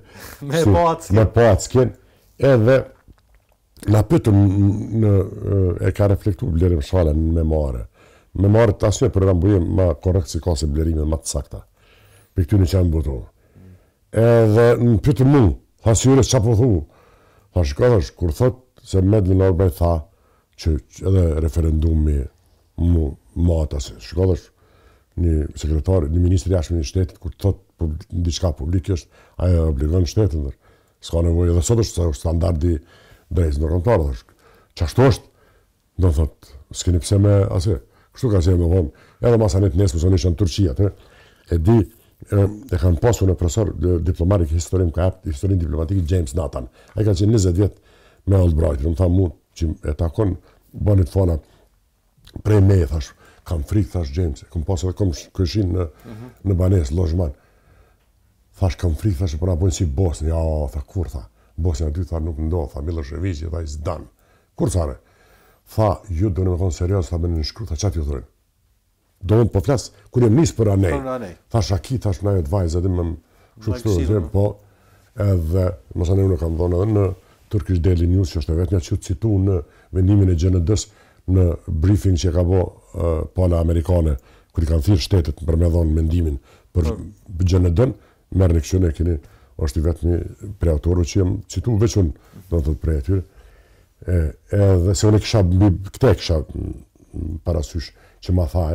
me po atësken, edhe, na pëtëm, e ka reflektu, blerim shale në memare, me marët asë një për Rambuje ma korekt si ka se blerime ma të sakta. Për këty një që janë bëtu. Edhe në pytër mu, tha si jure që po thu, tha shkadash, kur thot se Madeleine Albright tha që edhe referendumi ma atase. Shkadash një sekretar, një ministri jashme një shtetit, kur thot në diçka publikisht, aja obligon shtetin. Ska nevoj, edhe sot është standardi drejtës nërkomtarë. Qashtu është, do thot, s'keni pse me ase. Kështu ka qenë me vonë, edhe masanit nesë, mësën ishë në Turqia, e di, e kam pasu në profesor diplomatik historin diplomatik James Nathan. E ka qenë 20 vjetë me Albright, më tha mu që e takon banit fona prej me, thash, kam frikë, thash James, kam pasu edhe kom këshin në banes, lojman. Thash, kam frikë, thash, për na bojnë si Bosni, ja, tha, kur, tha, Bosnia aty, tha, nuk ndohë, tha, Milošević, tha, i zdan. Kur, thare? Tha, ju do në me konë serios, tha me në nëshkru, tha qatë ju thërën. Do në po flasë, kur jem nisë për anej. Tha shaki, thash na e të vajzë, edhe me shukështu, po, edhe, mësa ne unë kam dhonë edhe në Turkish Daily News, që është e vetë një që të citu në vendimin e GND-s, në briefing që ka bo pala Amerikane, kër i kanë thirë shtetet për me dhonë mendimin për GND-n, merë në këshune, keni, është i vetë një prej autoru që jem citu veçun, do në të prej atyre. Edhe se unë këte kisha parasysh që ma tha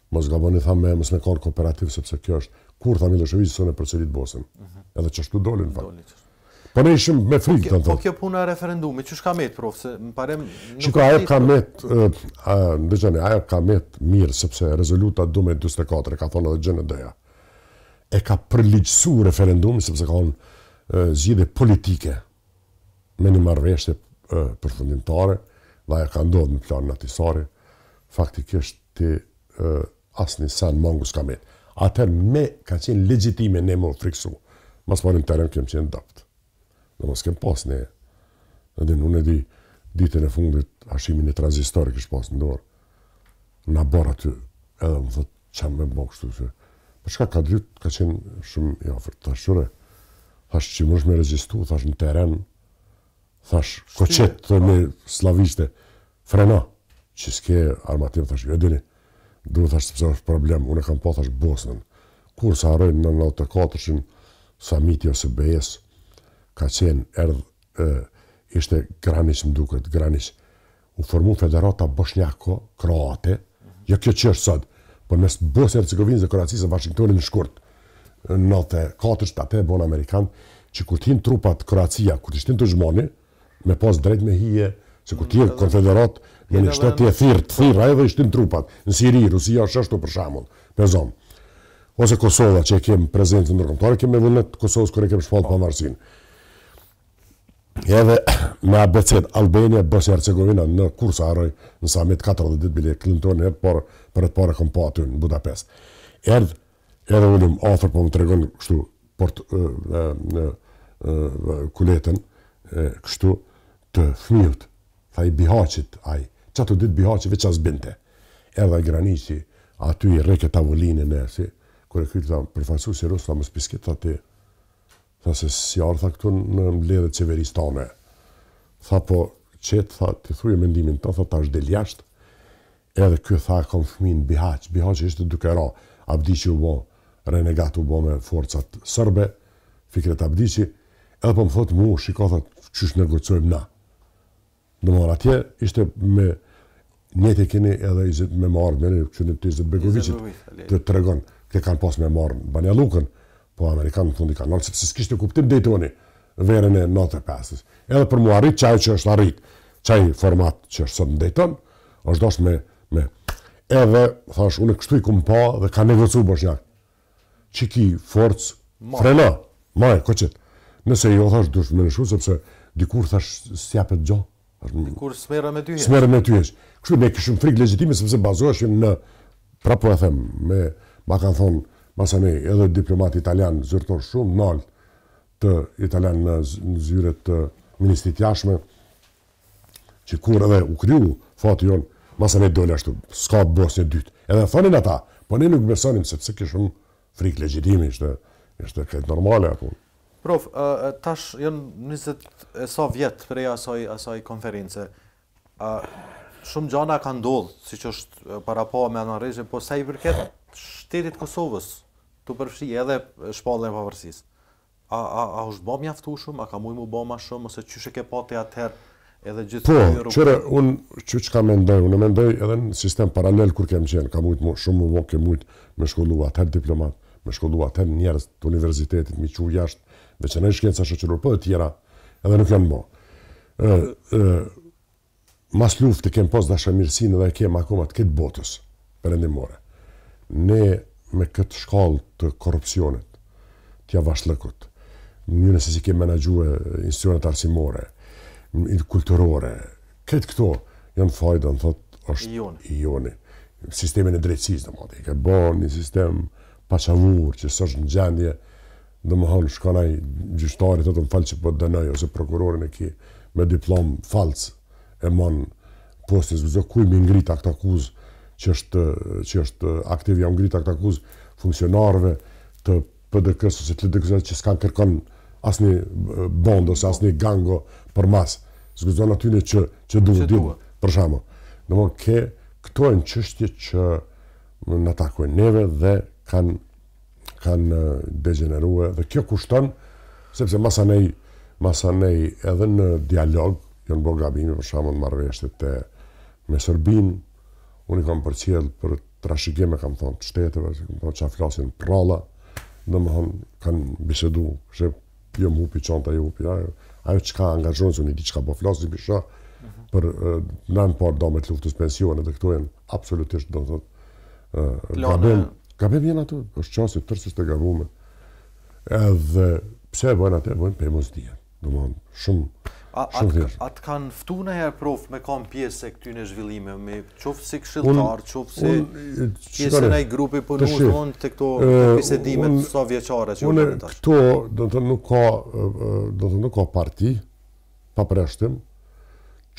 mos gaboni tha mos me kanë kooperativ sepse kjo është kur tha Milošević sonë për çelit Bosnën. Edhe çashtu dolën në fakt. Po ne ishim me frikë të Po kjo puna e referendumit, çu ka met prof se më parem Shiko, ajo ka met ajo ka met mirë sepse rezoluta 1244 ka thonë edhe GND-ja. E ka përligjësu referendumin sepse ka thonë zgjidhje politike me një marrëveshje përfundimtare dhe ajo ka ndodhur në planin atisari. Faktikisht ti asnjë san mongus ka met. Atëherë me ka qenë legjitime ne më friksu. Mas parim terën kem qenë dopt. Dhe mos kem pas ne. Edhe unë e di ditën e fundit hashimin e tranzistorit kish pas në dorë. Na bor aty edhe më thot çam me bë kështu se. Për çka ka dyt ka qenë shumë i afërt tashore. Thash që mos më rezistu, thash në teren. Thash koçet me slaviste. Freno. Që s'ke armatim thash jo dini. Duhet thash sepse është problem, unë kam pa thash Bosnën. Kur sa harroj në 94-shin samiti ose BE-s ka qenë ishte Granić më duket, Granić u formu federata bosnjako-kroate, jo kjo që është sot, por mes Bosnjë e Hercegovinës dhe Kroacisë e Washingtonit në shkurt. Në 94 atë bon amerikan, që kur t'hin trupat Kroacia, kur t'ishtin të zhmoni, me pas drejt me hije, se kur t'hin konfederat, me një shteti e thirra edhe ishtin trupat, në Siri, Rusia është ashtu për shembull, me zonë. Ose Kosova që e kemë prezencë ndërkombëtare, kemë me vullnet Kosovës kur e kemë shpallë pavarësinë. Edhe me abeced Albania, Bosnia Hercegovina në kur sa harroj në summit 40 ditë bile Clinton për të parë kom pa aty në Budapest. Edhe ulëm afër po më tregon kështu kuletën kështu të fëmijët. Tha i Bihaqit ai, çato ditë Bihaqi veç as binte. Erdha Graniçi aty i rreke tavolinën e si kur e kyta përfaqësuesi rus tha mos pisket aty. Tha se si ardha këtu në mbledhjet qeveristane. Tha po qet tha ti thuje mendimin tënd tha tash del jashtë. Edhe ky tha kam fëmin Bihaq. Bihaqi ishte duke ra. Abdiqi u bë renegat u bë me forcat serbe. Fikret Abdiqi edhe po më thot mu shiko tha çish negocojmë na. Domethënë atje ishte me njëtë keni edhe Izet me marrë me çunë të Izet Begovićit të tregon që kanë pas me marrë Banja Lukën. Po amerikanë në fundi kanë nërë, sepse s'kishte kuptim Daytoni verën e 95-ës. Edhe për mu arrit qaj që është arrit, qaj format që është sot në Dayton, është dosh me edhe, thash, unë kështu i kum pa dhe ka negocu Bosnjak. Që ki forcë, frena, maj, koqet. Nëse jo, thash, dush me nëshu, sepse dikur, thash, s'japet gjo. Dikur s'merë me tyhesh. S'merë me tyhesh. Kështu ne kishim frikë legjitime, sepse bazoheshim në, pra po e them, ma kanë thonë, masane edhe diplomat italian zyrtor shumë nalt të italian në zyret të ministrit jashme, që kur edhe u kryu fati jonë, masane dole ashtu, s'ka Bosnjë dytë. Edhe thonin ata, po ne nuk besonim sepse kishëm frikë legjitimi, ishte këtë normale apo. Prof, tash janë 20 e sa vjetë prej asaj konference. Shumë gjana ka ndodhë, siç është para pa me anarrezhe, po sa i përket shtetit Kosovës, të përfshi edhe shpallën e pavarësisë. A është bë mjaftueshëm, a ka mujë më bë më shumë ose çysh e ke pati atëherë edhe gjithë Po, çore unë çka mendoj, unë mendoj edhe në sistem paralel kur kem qenë, ka mujt shumë më ke mujt me shkollu atëherë diplomat, me shkollu atëherë njerëz të universitetit, me çu jashtë, veçanërisht shkenca shoqërore, po të tjera edhe nuk janë bë. Mas luftë kem pas dashamirësinë dhe kem akoma të këtë botës perëndimore. Ne me këtë shkallë të korrupsionit, t'ja vazhdllëkut, mënyrën se si kemë menaxhuar institucionet arsimore, kulturore, këtë këto janë fajda, në thot, është i joni. Sistemin e drejtësisë, domethënë, ka bën një sistem paçavur që s'është në gjendje, domethënë shkon ai gjyqtari thotë më fal që po dënoj ose prokurorin e ki me diplom falc e mon postin zgjo kuj më ngrit akt akuz që është aktiv ja ngrit akt akuz funksionarëve të PDK-s ose të LDK-s që s'kan kërkon asnjë bond ose asnjë gango për mas. Zgjon aty në që duhet për shembull. Domethënë këto janë çështje që na takojnë neve dhe kanë degeneruar dhe kjo kushton sepse masanej masanej edhe në dialog, janë bërë gabime, për shembull marrëveshjet me Serbinë, unë i kam përcjell për trashëgime, kam thonë, shteteve, kam thonë që flasin pralla, domethënë kanë bisedu, që jo më hupi çanta, jo hupi ajo çka angazhon se unë di çka po flasim bisha për nën por domet luftës pensione dhe këto janë absolutisht do të thotë gabim janë ato, është çasti tërësisht të gabuar. Edhe pse bën atë, bën për mos dia. Domethënë shumë atë kanë ftu në herë prof me kam pjesë e këtyne zhvillime, me qoftë si këshilltar, qoftë si pjesë në një grupi punues të këto bisedimet sa vjeçare që unë këto do të nuk ka parti pa përjashtim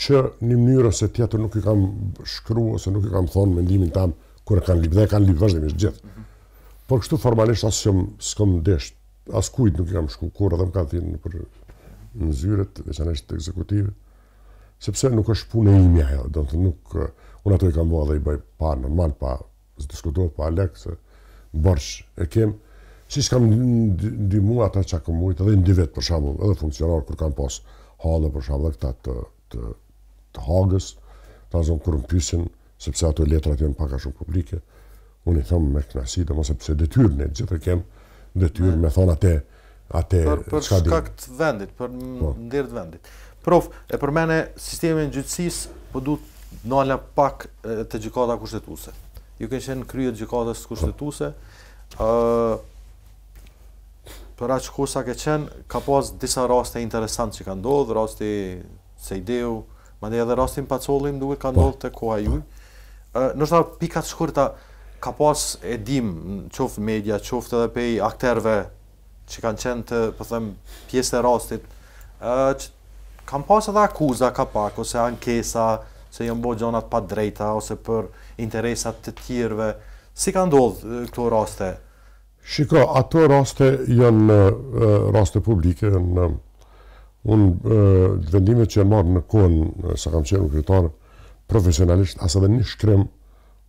që në mënyrë ose tjetër nuk i kam shkruar ose nuk i kam thonë mendimin tam kur kanë lyp vazhdimisht gjithë. Por kështu formalisht as s'kam desh, as kujt nuk i kam shku kur edhe më kanë thënë për në zyret, veçanërisht të ekzekutive, sepse nuk është punë e ime ajo, do të nuk unë ato i kam bërë dhe i bëj pa normal, pa diskutohet pa lek se borx e kem, siç kam ndihmuar ata çka kam mujt edhe individ për shembull, edhe funksionar kur kanë pas halle për shembull këta të Hagës, ta zonë kur më pyesin sepse ato letrat janë pak a shumë publike, unë i them me kënaqësi, domosë sepse detyrën e gjithë e kem, detyrë me thonë atë për shkak të vendit, për ndir të vendit. Prof, e përmene sistemin e gjyqësisë, po duhet nala pak të gjykata kushtetuese. Ju keni qenë krye gjykatës kushtetuese, për aq kohë sa ke qenë, ka pas disa raste interesante që kanë ndodhur, rasti Sejdeu, madje edhe rastin Pacolli më duket ka ndodhur te koha juaj. Ndoshta pikat shkurta ka pas e dim, qoftë media, qoftë edhe pej akterëve që kanë qenë të, po them, pjesë e rastit, kanë pas edhe akuza ka pak, ose ankesa, se janë bo gjonat pa drejta, ose për interesat të tjerëve. Si ka ndodhë këto raste? Shiko, ato raste janë raste publike, unë vendimet që janë marrë në kohën, sa kam qenë kryetar, profesionalisht, as edhe një shkrim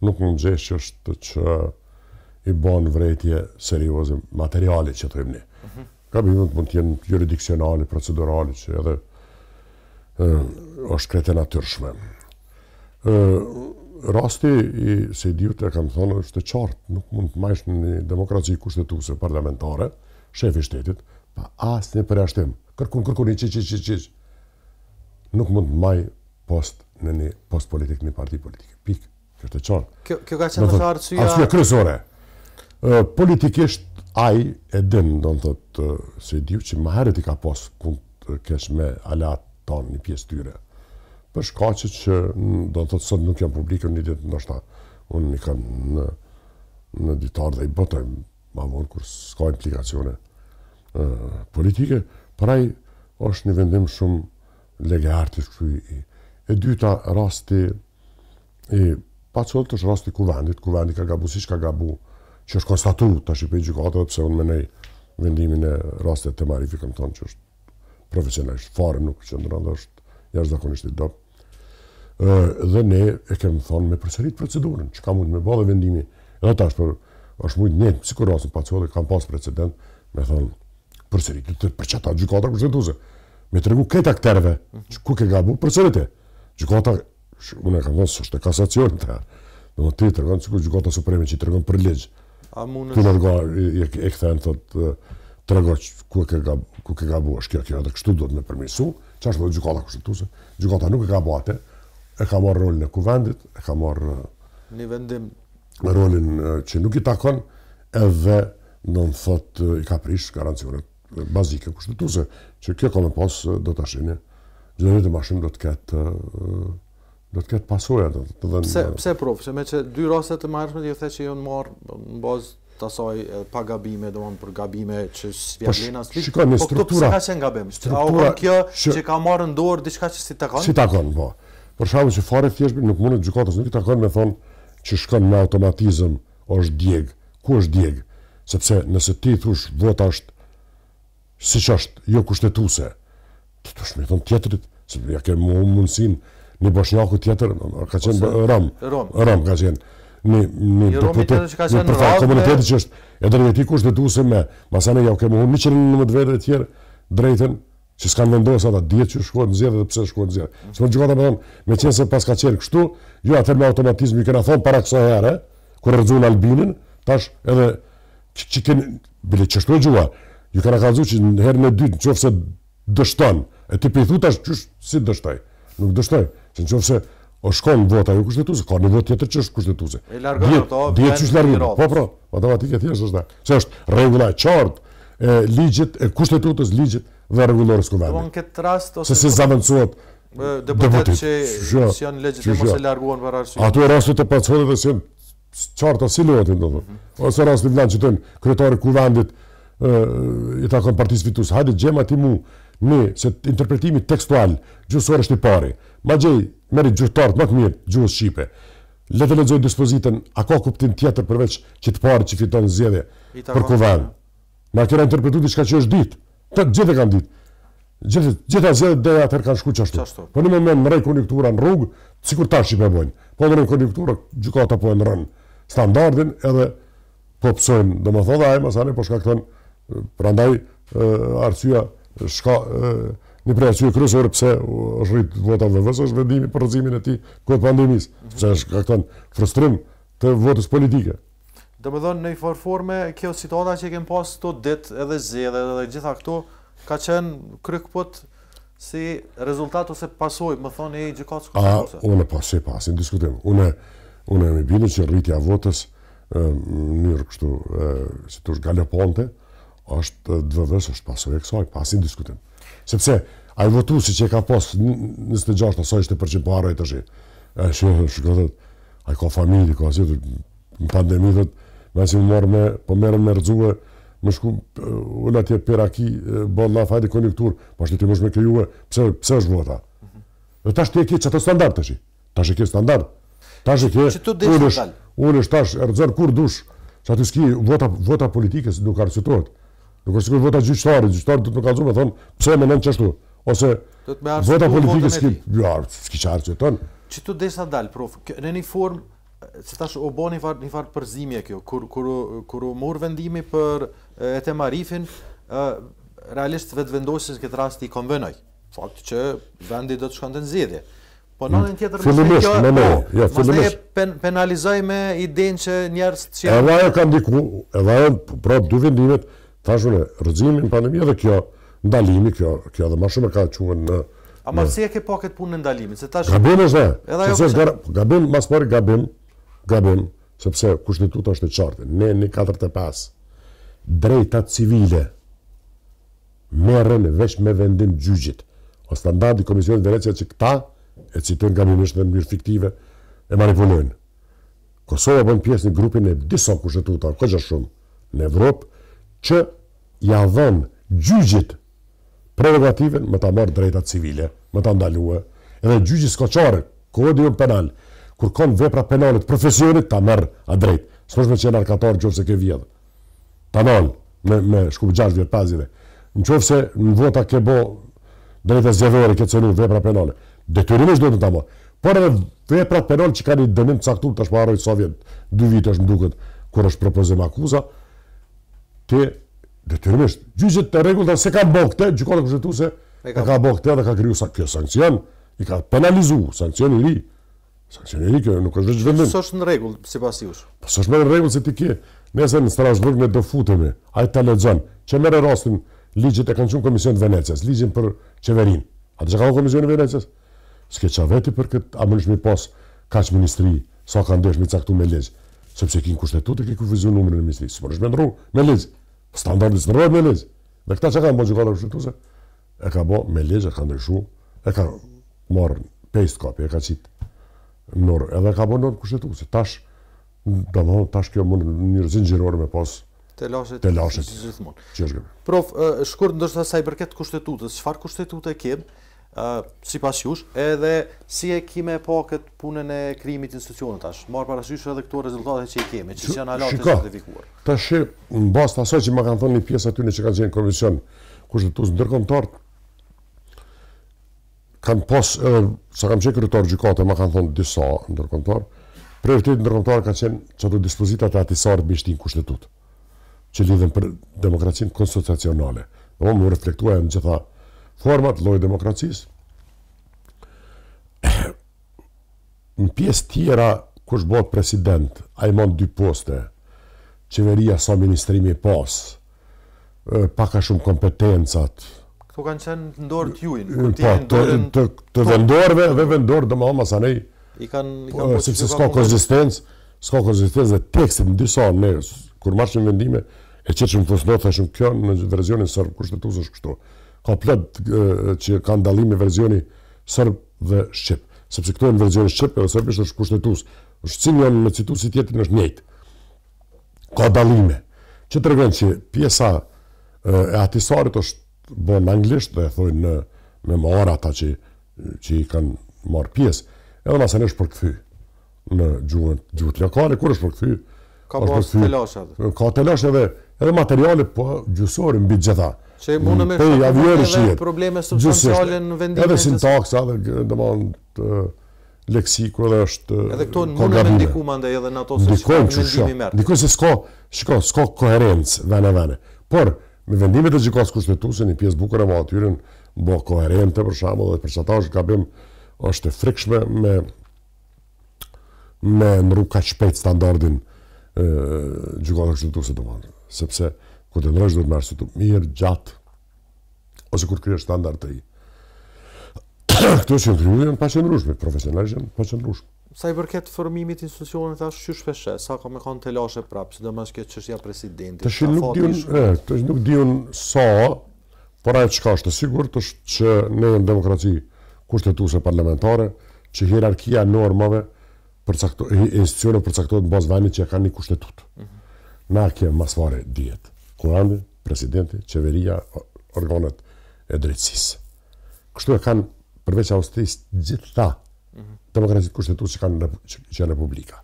nuk më gjesh që është që i bën vërejtje serioze materiale që thojmë ne. Gabimet mund të jenë jurisdiksionale, procedurale, që edhe është krejt e natyrshme. Rasti i Sejdiut, e kam thonë, është e qartë, nuk mund të majsh në një demokraci kushtetuese parlamentare, shefi shtetit, pa asnjë përjashtim. Kërkun i nuk mund të maj post në një post politik, një parti politike. Pikë, kjo është e qartë. Kjo ka qenë arsyeja. Arsyeja kryesore. Politikisht ai e din, do të thotë Sejdiu, që më herët i ka pas punë të kesh me alat tonë një pjesë tyre. Për shkaqe që do të thotë sot nuk janë publike, një ditë ndoshta unë i kam në ditar dhe i botoj ma vonë kur s'ka implikacione politike, por ai është një vendim shumë legartis këtu. E dyta rasti i Pacollit është rasti Kuvendit ka gabu siç ka gabu, që është konstatuar tash për gjykatave, pse unë mendoj vendimin e rastit të Marifi kam thonë që është profesionalisht fare nuk qëndron, është jashtëzakonisht i dobët. Dhe ne e kemi thonë me përsërit procedurën, që ka mund me bë dhe vendimi. Edhe tash është mund ne sikur rastin Pacolli kam pas precedent me thonë përsërit për çata gjykata kushtetuese. Me tregu këtë akterëve ku ke gabu përsëritë. Gjykata unë kam thënë se është kasacion ta. Do të tregon sikur gjykata supreme që tregon për ligj. A mund e kthen thotë tregon ku ke gabu, është kjo edhe kështu duhet me përmirësu. Çfarë është gjykata kushtetuese? Gjykata nuk e ka bë atë. E ka marrë rolin e Kuvendit, e ka marrë një vendim rolin që nuk i takon, edhe do të thotë i ka prish garancionet bazike kushtetuese, që kjo ka me pas do ta shihni. Gjërat e mashim do të ketë pasoja. Pse prof, se me që dy raste të marrshme ju the që janë marrë në bazë të asaj pa gabime, domethënë për gabime që s'vjen as lik. Po struktura ka qenë gabim. A kjo që ka marrë në dorë diçka që si takon? Si takon, po. Për shkak që fare thjesht nuk mundet gjykatës nuk i takon me thonë që shkon me automatizëm është djeg. Ku është djeg? Sepse nëse ti thush vota është siç është, jo kushtetuese, ti thosh me thonë tjetrit, se ja ke mundsinë një bosnjaku tjetër, ka qenë Rom ka qenë. Një deputet në komunitetin që është e drejti kushtetuese me, masane ja u kemë 119 vete të tjerë drejtën që s'kanë vendosur ata dihet që shkohet në zgjedhje dhe pse shkohet në zgjedhje. S'mo gjykata më thon, me qenë se pas ka qenë kështu, jo atë me automatizëm i kena thon para kësaj here, kur rrezon Albinin, tash edhe që bile çështoj gjua. Ju kena kallëzuar që në herën e dytë nëse dështon, e ti pe i thu tash çysh si dështoj. Nuk dështoj, se nëse o shkon vota jo kushtetuese, ka një votë tjetër që është kushtetuese. E largon ato. Dihet çysh largon. Po, matematikë thjesht është. Se është rregulla e qartë e ligjit, e kushtetutës, ligjit dhe rregullorës kuvendit. Po në këtë rast ose se zaventohet deputet që janë legjit mos e larguan para arsye. Ato rastet e pacohet dhe sin qarta si lotin do thotë. Ose rasti vlan që thon kryetari i kuvendit i takon partisë fituese. Hajde gjema ti mu se interpretimi tekstual gjysor është i pari. Ma gjej merri gjyhtarët më të mirë gjuhës shqipe. Le të lexoj dispozitën, a ka kuptim tjetër përveç që të parë që fiton zgjedhje për kuvend. Ma kena interpretuar diçka që është ditë. Të gjithë kanë ditë. Gjitha zgjedhjet deri atëherë kanë shkuar çashtu. Po në moment mrej konjunktura në rrugë, sikur tash i bëjnë. Po në konjunktura gjykata po e ndron standardin edhe po psojnë, domethënë ai masane po shkakton prandaj arsyeja shka një prej arsye kryesore pse është rrit vota VVS është vendimi për rrezimin e tij kohë pandemisë, sepse shkakton frustrim të votës politike. Domethënë në një forme kjo situata që kem pas këto ditë edhe zgjedhje edhe gjitha këto ka qenë krykput si rezultat ose pasojë, më thonë e gjykatës kushtetuese. Unë pas diskutim. Unë më bindem që rritja e votës në mënyrë kështu si thosh galoponte është DVV-s është pasojë e kësaj, pas diskutim. Sepse ai votuesi që ka pas 26 asaj ishte përçepare tash. Shikohet, ai ka familje, ka asaj në pandemi thotë, mësi merrem me rrezuë, më shku unë atje peraki bolla fajde konjunktur, po ashtu ti mos më krijuë, pse është vota. Dhe tash ti e ke çato standard tash. Tash e ke standard. Tash e ke. Unë tash rrezon kur dush, sa ti ski vota politike nuk arsyetohet. Nuk është vota gjyqtare do të më kallëzojë, thon, pse më nën çashtu? Ose vota politike s'ki çarçë ton. Çtu desa dal, prof, në një formë se tash u bën një far përzimje kjo, kur u mor vendimi për Etem Arifin, realisht vetë vendosjes këtë rast i konvenoj. Fakti që vendi do të shkonte në zgjedhje. Po në anën tjetër kjo penalizoj me idenë që njerëz që edhe ajo ka ndiku, edhe ajo pra dy vendimet thashun rrezimin pandemia dhe kjo ndalimi, kjo edhe më shumë ka quhen në ama si e ke pa këtë punë në ndalimin, se tash gabim është gabim mas pari gabim, sepse kushtetuta është e qartë. Ne në 45 drejtat civile merren veç me vendim gjyqit. O standardi Komisionit Venecia që këta e citojnë gabimisht në mënyrë fiktive e manipulojnë. Kosova bën pjesë në grupin e disa kushtetuta, kaq shumë në Evropë që ja dhën gjyqit prerogativen me ta marrë drejtat civile, me ta ndalue, edhe gjyqi skoçare, kodi penal, kur kanë vepra penale të profesionit ta merr a drejt. S'është me qenë arkatar nëse ke vjedh. Ta nal me shkup 6 vjet 5 vjet. Nëse në vota ke bë drejtë zgjedhore ke cenu vepra penale. Detyrimisht duhet të ta marr. Por edhe veprat penale që kanë dënim të caktuar tash para sa vjet, 2 vitesh më duket kur është propozim akuza, ti detyrimisht gjyqet të rregullta se ka bë këtë, gjykata kushtetuese e ka bë këtë dhe ka kriju sankcion, i ka penalizuar sankcion i ri. Sankcioni i ri që nuk është veç vendim. S'është në rregull sipas jush. Po s'është në rregull se ti ke, nëse në Strasburg ne do futemi, ai ta lexon, që merr rastin ligjet e kanë thënë Komisioni i Venecias, ligjin për qeverinë. Atë që ka Komisioni i Venecias, s'ke çaveti për këtë, a mësh mi pas kaq ministri, sa ka ndesh mi caktuar me ligj, sepse kin kushtetutë ke kufizuar numrin e ministrisë. S'po është ndru me ligj. Standardi s'ndrohet me ligj. Dhe këta që kanë bërë gjykata kushtetuese, e ka bë me ligj, e ka ndryshuar, e ka marrë paste copy, e ka qit edhe ka bënë kushtetuese. Tash kjo mund në një zinxhirore me pas të lashet gjithmonë. Prof, shkurt ndoshta sa i përket kushtetutës, çfarë kushtetutë kem sipas jush, edhe si e kime pa këtë punën e krijimit të institucionit tash. Marr parasysh edhe këto rezultate që i kemi, që janë ala të certifikuar. Tash në bazë të asaj që më kanë thënë një pjesë aty që kanë qenë komision kushtetues ndërkombëtar, kanë pas, sa kam qenë kryetar gjykate, më kanë thonë disa ndërkombëtar, prioriteti ndërkombëtar ka qenë çdo dispozitat e atisarit me shtin kushtetutë, që lidhen për demokracinë konstitucionale. Më reflektuar në gjitha format, lloj demokracisë. Në pjesë tjera, kush bëhet president, a I mund 2 poste, qeveria sa ministrimi pas, paka shumë kompetencat. Këto kanë qenë ndorë t'jujnë, të vendorëve dhe vendorë dhe ma masanej, sepse s'ka konzistencë dhe tekstit në disa ne, kur marshim vendime, e që më fosnot, thashëm kjo në verzionin sërb kushtetus është kështu. Ka plot që ka ndallim me verzioni sërb dhe shqip. Sepse këto në verzioni shqip edhe sërb është kushtetus. Shqipin janë me citu si tjetrin është njëjtë. Ka dallime. Që të regon që pjesa e atisarit është bën në anglisht dhe thojnë me marë ata që I kanë marë pjesë. Edhe masan është përkthy në gjuhët lokale, kur është përkthy? Ka pas telash atë. Ka telash edhe materiale po gjysore mbi gjitha. Që mundë me shumë edhe probleme substanciale në vendimin. Edhe sintaksa, edhe leksiku edhe është edhe këto mundë me ndiku mande edhe në ato se që ka vendimi mërë. Ndikoj se s'ka koherencë vene. Por, me vendimet e gjykatës kushtetuese një pjesë bukur e më atyren bo koherente për shembull dhe përçatash gabim është e frikshme me ndru kaq shpejt standardin gjykatës kushtetuese domethënë, sepse kur të ndrosh duhet të marrësh të mirë gjatë ose kur krijesh standard të ri. Këto që ndryhen pa qëndrueshme, profesionalisht pa qëndrueshme. Sa I përket formimit institucionit tash qysh shpeshe, sa ka me kanë telashe prapë, sidomos kjo çështja presidentit. Tash nuk diun sa, por ajo çka është e sigurt është që në demokraci kushtetuese parlamentare, që hierarkia e normave institucione përcaktohet në bazë vendit që ka një kushtetut. Na kemi masvare diet. Kurandi, presidenti, qeveria, organet e drejtësisë. Kështu e kanë përveç Austrisë gjitha demokracitë kushtetuese që janë republika.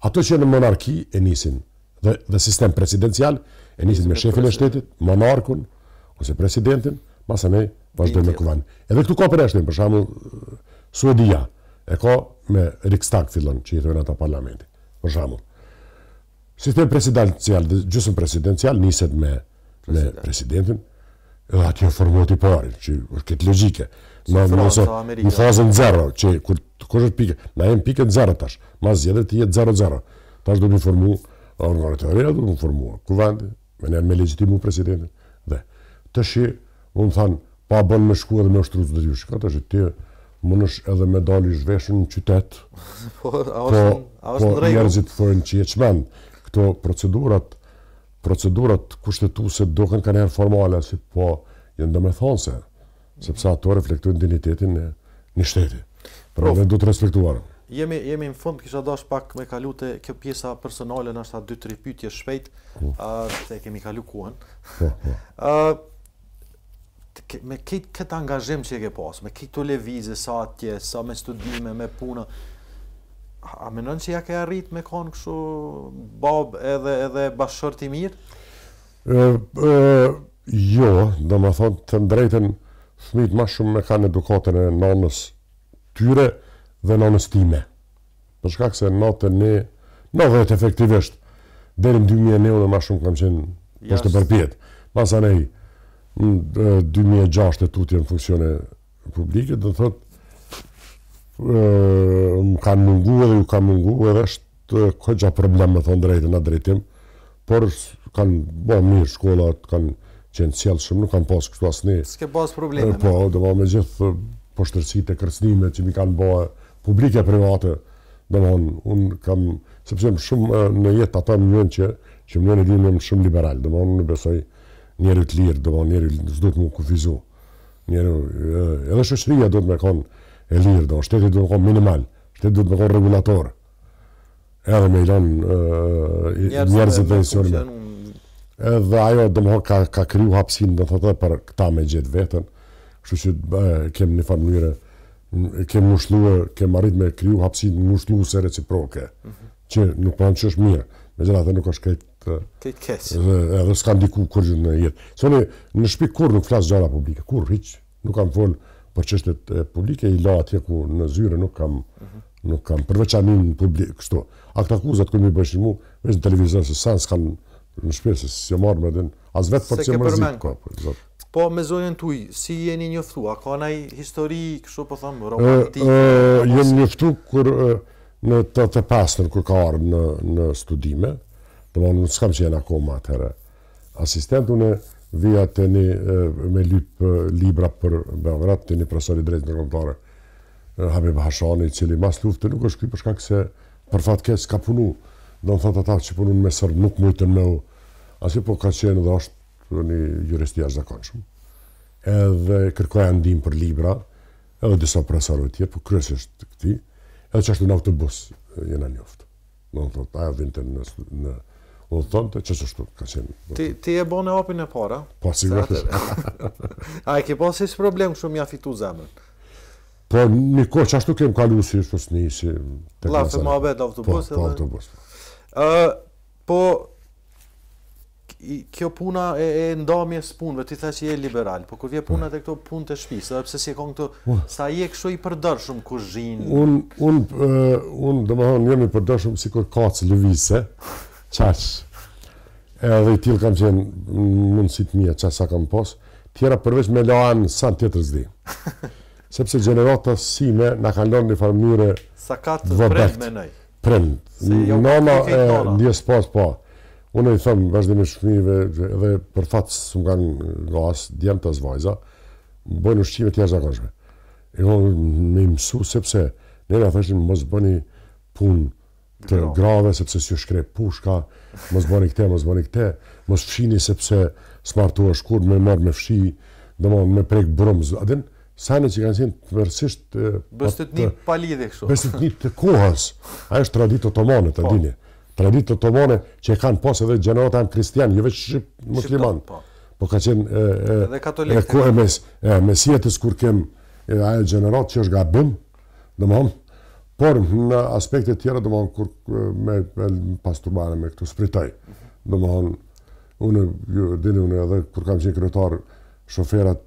Ato që në monarki e nisin dhe sistem presidencial e nisin me shefin e shtetit, monarkun ose presidentin, masanej vazhdojnë me kuvend. Edhe këtu ka përreshtim, për shembull Suedia e ka me Riksdag fillon që I thonë ata parlamenti. Për shembull, sistemi presidencial dhe gjysmë presidencial niset me presidentin, edhe atje formohet I parë, që është këtë logjike. Në fazën 0, që kur është pike, na jem pike 0 tash, mas zgjedhjet të jetë 0-0. Tash do të informu organet e reja, do të informu kuvendi, me legjitimu presidentin. Dhe tash unë thanë, pa bën me shku edhe me ushtruc dhe ju shka, tash ti mundesh edhe me dali zhveshën në qytet. Po njerëzit thojnë që je çmend. Këto procedurat kushtetuese duken kanë herë formale, si po janë domethënëse, sepse ato reflektojnë dinjitetin e një shteti. Pra ne duhet të respektuar. Jemi në fund, kisha dash pak me kalu te kjo pjesa personale, nashta 2-3 pyetje shpejt, se kemi kalu kohën. Me këtë angazhim që e ke pas, me këtë lëvizje sa atje, sa me studime, me puna, a menon që ja ke arrit me kanë kështu bab edhe bashkëshort I mirë? Jo, do më thonë të drejtën fëmijët ma shumë me kanë edukatën e nanës tyre dhe nanës time. Për shkak se natën efektivisht, deri në 2009 ma shumë kam qenë poshtë përpjet. Masanej, 2006 e tutje në funksione publike, dhe thot, më kanë mungu edhe ju kanë mungu edhe është këgja problem me thonë drejtën në drejtim, por kanë bo mirë shkollat, kanë qenë sjellë shumë, nuk kanë pas kështu asni. S'ke pas probleme. Po, do me gjithë poshtërësitë e kërcënime që mi kanë bëhe publike e private, unë kam, sepse shumë në jetë ata më njën që më njën e dinë më shumë liberal, unë në besoj njeri të lirë, njeri s'do të më kufizu. Edhe shoqëria do të me konë e lirë, shteti do të me konë minimal, shteti do të me konë regulator. Edhe me ilonë njerëzit dhe insionime. Edhe ajo ka kriju hapsin dhe thotë për këta me gjithë vetën, kështu që kem një farë mënyre, kem arrit me kriju hapsin ngushluese reciproke, që nuk pranë që është mirë, me gjithë atë nuk është këtë kesë. Edhe s'ka ndiku kur gjithë në jetë. Se në shpi kur nuk flasë gjara publike, kur hiq, nuk kam folë për çështjet publike, I la atje ku në zyre nuk kam përveçanin publik, kështu. Akta akuzat kërë mi bëshin mu, veç në televizor se sa s'kan në shpesë, si jo marrë me din, as vetë për që mërzit. Po me zonën tuj, si jeni njoftua? Ka ndaj histori, kështu po them, romantike? Jem njoftu kur në 85 kur ka ardhur në studime, domethënë s'kam qenë akoma atëherë asistent, unë vija të me lyp libra për Beograd, të një profesor i drejtë ndërkombëtare, Habib Hashani, i cili mas lufte nuk është ky për shkak se për fat keq ka punu. Do të thotë ata që punojnë me serb nuk mujtën me u. Asi po ka qenë dhe është një jurist i jashtëzakonshëm. Edhe kërkoja ndihmë për libra, edhe disa profesorëve tjerë, po kryesisht këtij, edhe që ashtu në autobus jena njoftë. Do të thotë ajo vinte në udhëtonte çështu ka qenë. Ti e bën hapin e para? Po sigurisht. A e ke pasur si problem kështu mja fitu zemrën? Po një kohë që ashtu kem kalu si fësni, si... Lafe më abet autobus? Po autobus. Po, kjo puna e ndamjes punëve, ti thash që je liberal, po kur vje puna të këto punë të shtëpisë, edhe pse si e kanë këto, sa je kështu i përdorshëm kuzhinë? Unë domethënë jam i përdorshëm sikur kacë lëvizse, qaq. Edhe i tillë kam qenë mundësit mia, qaq sa kam pas, tjera përveç me lanë sa tjetër s'di. Sepse gjenerata sime na kanë lënë në farë mënyre sa ka të prend me nej. Prend. Nona e ndjes pas po. Unë i them vazhdimisht fëmijëve edhe për fat s'u kanë gas, djemtë as vajza, bëjnë ushqime të jashtëzakonshme. E unë më mësu sepse ne na thashin mos bëni punë të grave sepse si shkre pushka, mos bëni këtë, mos fshini sepse smartuash kur më marr me fshi, domethënë me prek brumz. Adin Sajnë që kanë qenë vërësisht... Bëstit një palidhe kështu. Bëstit një të kohës. Ajo është traditë otomane, të dini. Traditë otomane që e kanë pas edhe gjenerata kristian, jo veç shqip musliman. Po ka qenë... Edhe katolik. Mesjetës kur kem ajo gjenerat që është gabim, domethënë, por në aspekte tjera, domethënë, kur me pasturbane, me këtu spritaj. Domethënë, unë edhe kur kam qenë kryetar, shoferat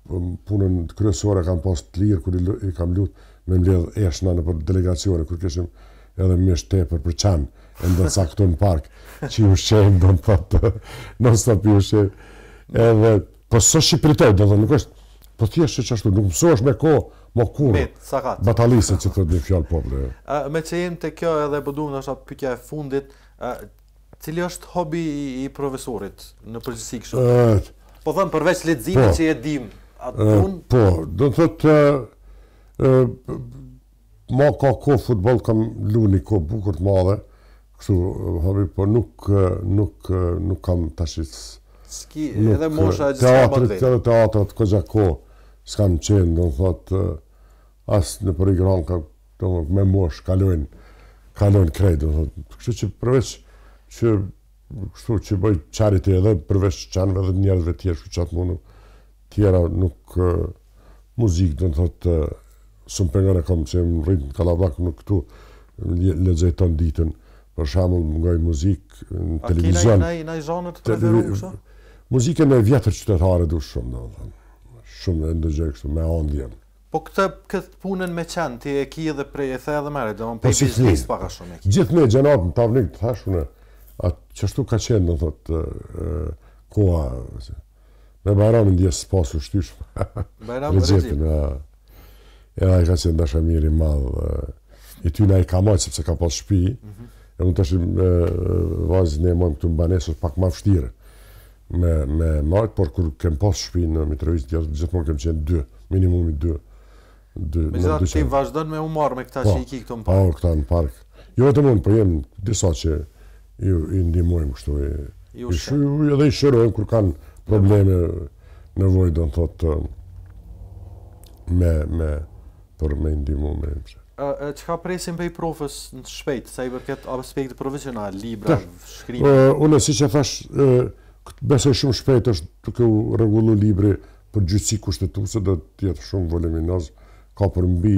punën kryesore kam pas të lirë kur i kam lut me mbledh eshna në për delegacione kur kishim edhe mish tepër për çan e ndërsa këtu në park që ushqejmë do të thotë non stop ushqej edhe po s'është shqipëritoj do të nuk është po thjesht që ashtu nuk mësohesh me kohë mo kurrë batallisë që thotë një fjalë populli. Me që jemi te kjo edhe po duam ndoshta pyetja e fundit, cili është hobi i profesorit në përgjithësi kështu? Po them përveç leximit që e dim po, do të thotë ma ka kohë futboll kam lu një kohë bukur të madhe, kështu hobi, po nuk kam tash edhe mosha e gjithë teatrat këgja kohë s'kam qenë, do të thotë as në për i gran me mosh kalojnë krejt, do të thotë, kështu që përveç që kështu që bëj charity edhe përveç çanëve dhe njerëzve tjerë, kështu që atë mundu tjera nuk muzikë, do të thotë, së më pengar e kam që më rritë në Kalabak në këtu, lexoj ton ditën, për shembull më ngoj muzikë në televizion. A kena i zhanët të preferuar kështu? Muzikën e vjetër qytetare du shumë, do të thonë. Shumë e ndëgjoj kështu, me andjen. Po këtë punën me qenë, ti e ki edhe prej e the edhe mere, do më prej biznis paka shumë e ki. Gjithë me gjenat në tavnik të thashune, atë qështu ka qenë, do të thotë, koha, me Bajramin ndjes pasu shtyshme. Bajram Regjip. Edhe ai ka qenë dashamir i madh. I ty na i ka marrë sepse ka pas shtëpi. E unë tash vazhdon ne mund këtu në banesë pak më vështirë. Me marrë, por kur kem pas shtëpi në Mitrovic, gjithmonë kem qenë 2, minimumi 2. Megjithatë ti vazhdon me u marr me këta që i ki këtu në park. Po, këta në park. Jo vetëm unë, po jem disa që i ndihmojmë kështu. Edhe i shërojmë kur kanë probleme nevojë do të thotë për me ndihmu me mëse. Çka presim prej profës në shpejt, sa i përket aspektit profesional, libra, shkrimi? Unë siç e thash, besoj shumë shpejt është duke u rregullu libri për gjyqësi kushtetuese do të jetë shumë voluminoz, ka për mbi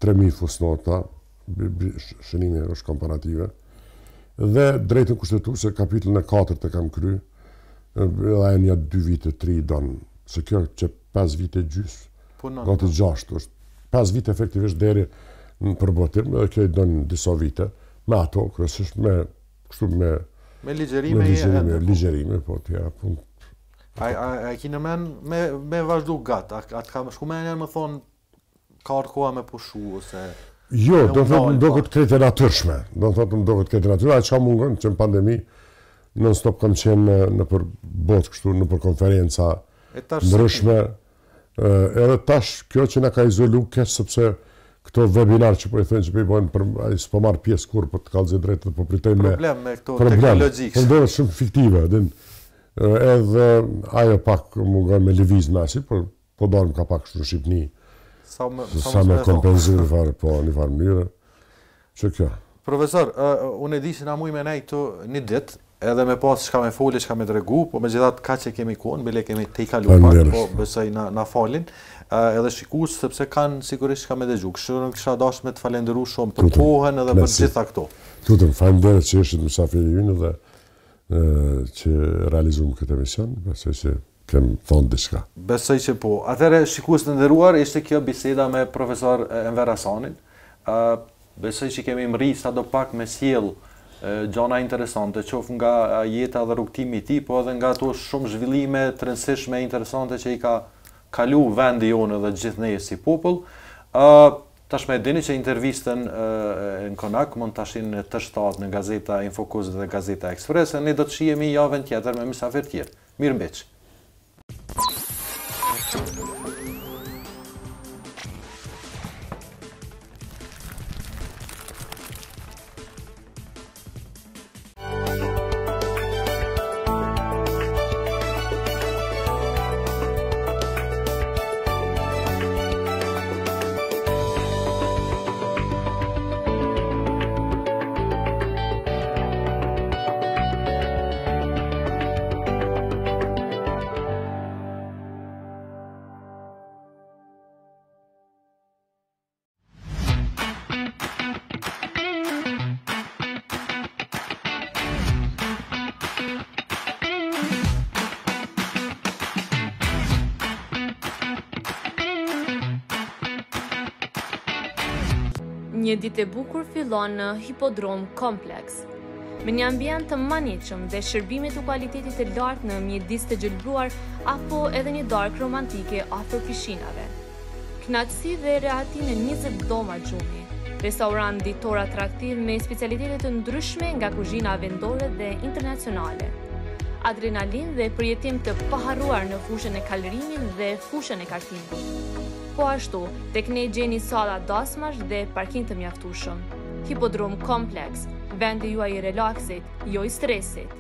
3000 fusnota, shënimi është komparative. Dhe drejtën kushtetuese kapitullin e 4 e kam kry, edhe e një 2 vite, 3 donë, se kjo që 5 vite gjys, do të 6 është. 5 vite efektivisht deri në përbotim, edhe kjo i donë disa vite, me ato, kryesisht me ligjerime, po tjera punë. A kina men me vazhdu gatë, a të kam shkumenja më thonë ka ardhur koha me pushu ose... Jo, do të thotë më duket krejtë e natyrshme. Do të thotë më duket krejtë e natyrshme, a çka mungon që në pandemi non stop kam qenë në për botë kështu, në për konferenca ndryshme. Edhe tash kjo që na ka izolu keq sepse këto webinar që po i thënë që po i bën për ai s'po marr pjesë kur po të kallëzoj drejt po pritoj me problem me këto teknologjikë. Po do shumë fiktive, edhe ajo pak mungon me lëviz nasi, po dorm ka pak kështu në Shqipni. Sa me kompenzu në farë mënyrë, që kjo. Profesor, unë e di si na muj me nej këtu një ditë, edhe me pas çka me folë, çka me tregu, po megjithatë ka që kemi kohën, bile kemi te i kaluar pak, po besoj na falin, edhe shikues sepse kanë sigurisht çka me dëgju. Kështu nuk kisha dashur me të falenderu shumë për kohën edhe për gjitha këto. Tutëm, faleminderit që ishit mysafiri ynë dhe që realizuam këtë emision, besoj që kem thonë diçka. Besoj që po. Atëherë, shikues të nderuar, ishte kjo biseda me profesor Enver Hasanin. Besoj që kemi mri sado pak me sjell gjëra interesante, qoftë nga jeta dhe rrugtimi i tij, po edhe nga ato shumë zhvillime të rëndësishme interesante që i ka kalu vendi jonë dhe gjithë ne si popull. Tashmë e dini që intervistën në Konak mund ta shihni në T7 në Gazeta Infokuz dhe Gazeta Ekspres. Ne do të shihemi javën tjetër me mysafir tjerë. Mirëmbëç. Një ditë e bukur fillon në Hipodrom Kompleks. Me një ambient të manitshëm dhe shërbime të kualitetit të lartë në mjedis të gjelbruar apo edhe një darkë romantike afër pishinave. Kënaqësi dhe reati në 20 dhoma gjumi. Restorant ditor atraktiv me specialitete të ndryshme nga kuzhina vendore dhe internacionale. Adrenalin dhe përjetim të paharruar në fushën e kalërimit dhe fushën e kartingut. Po ashtu, tek ne gjeni salla dasmash dhe parking të mjaftueshëm. Hipodrom Kompleks, vendi juaj i relaksit, jo i stresit.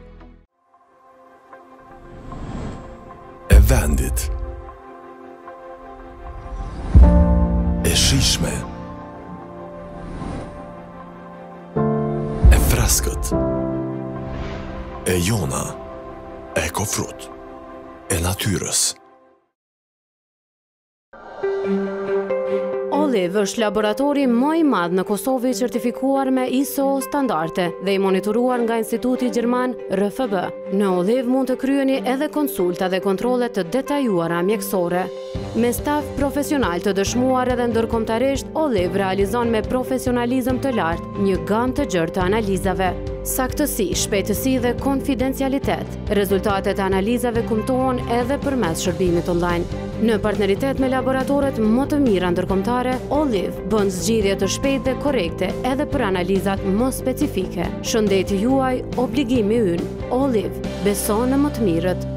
E vendit. E shijshme. E freskët. E jona. Ekofrut. E natyrës. Olive është laboratori më i madh në Kosovë i certifikuar me ISO standarde dhe i monitoruar nga Instituti Gjerman RFB. Në Olive mund të kryeni edhe konsulta dhe kontrole të detajuara mjekësore. Me staf profesional të dëshmuar edhe ndërkombëtarisht, Olive realizon me profesionalizëm të lartë një gamë të gjerë të analizave. Saktësi, shpejtësi dhe konfidencialitet. Rezultatet e analizave kumtohen edhe përmes shërbimit online. Në partneritet me laboratoret më të mira ndërkombëtare, Olive bën zgjidhje të shpejtë dhe korrekte edhe për analizat më specifike. Shëndeti juaj, obligimi ynë. Olive beson në më të mirët.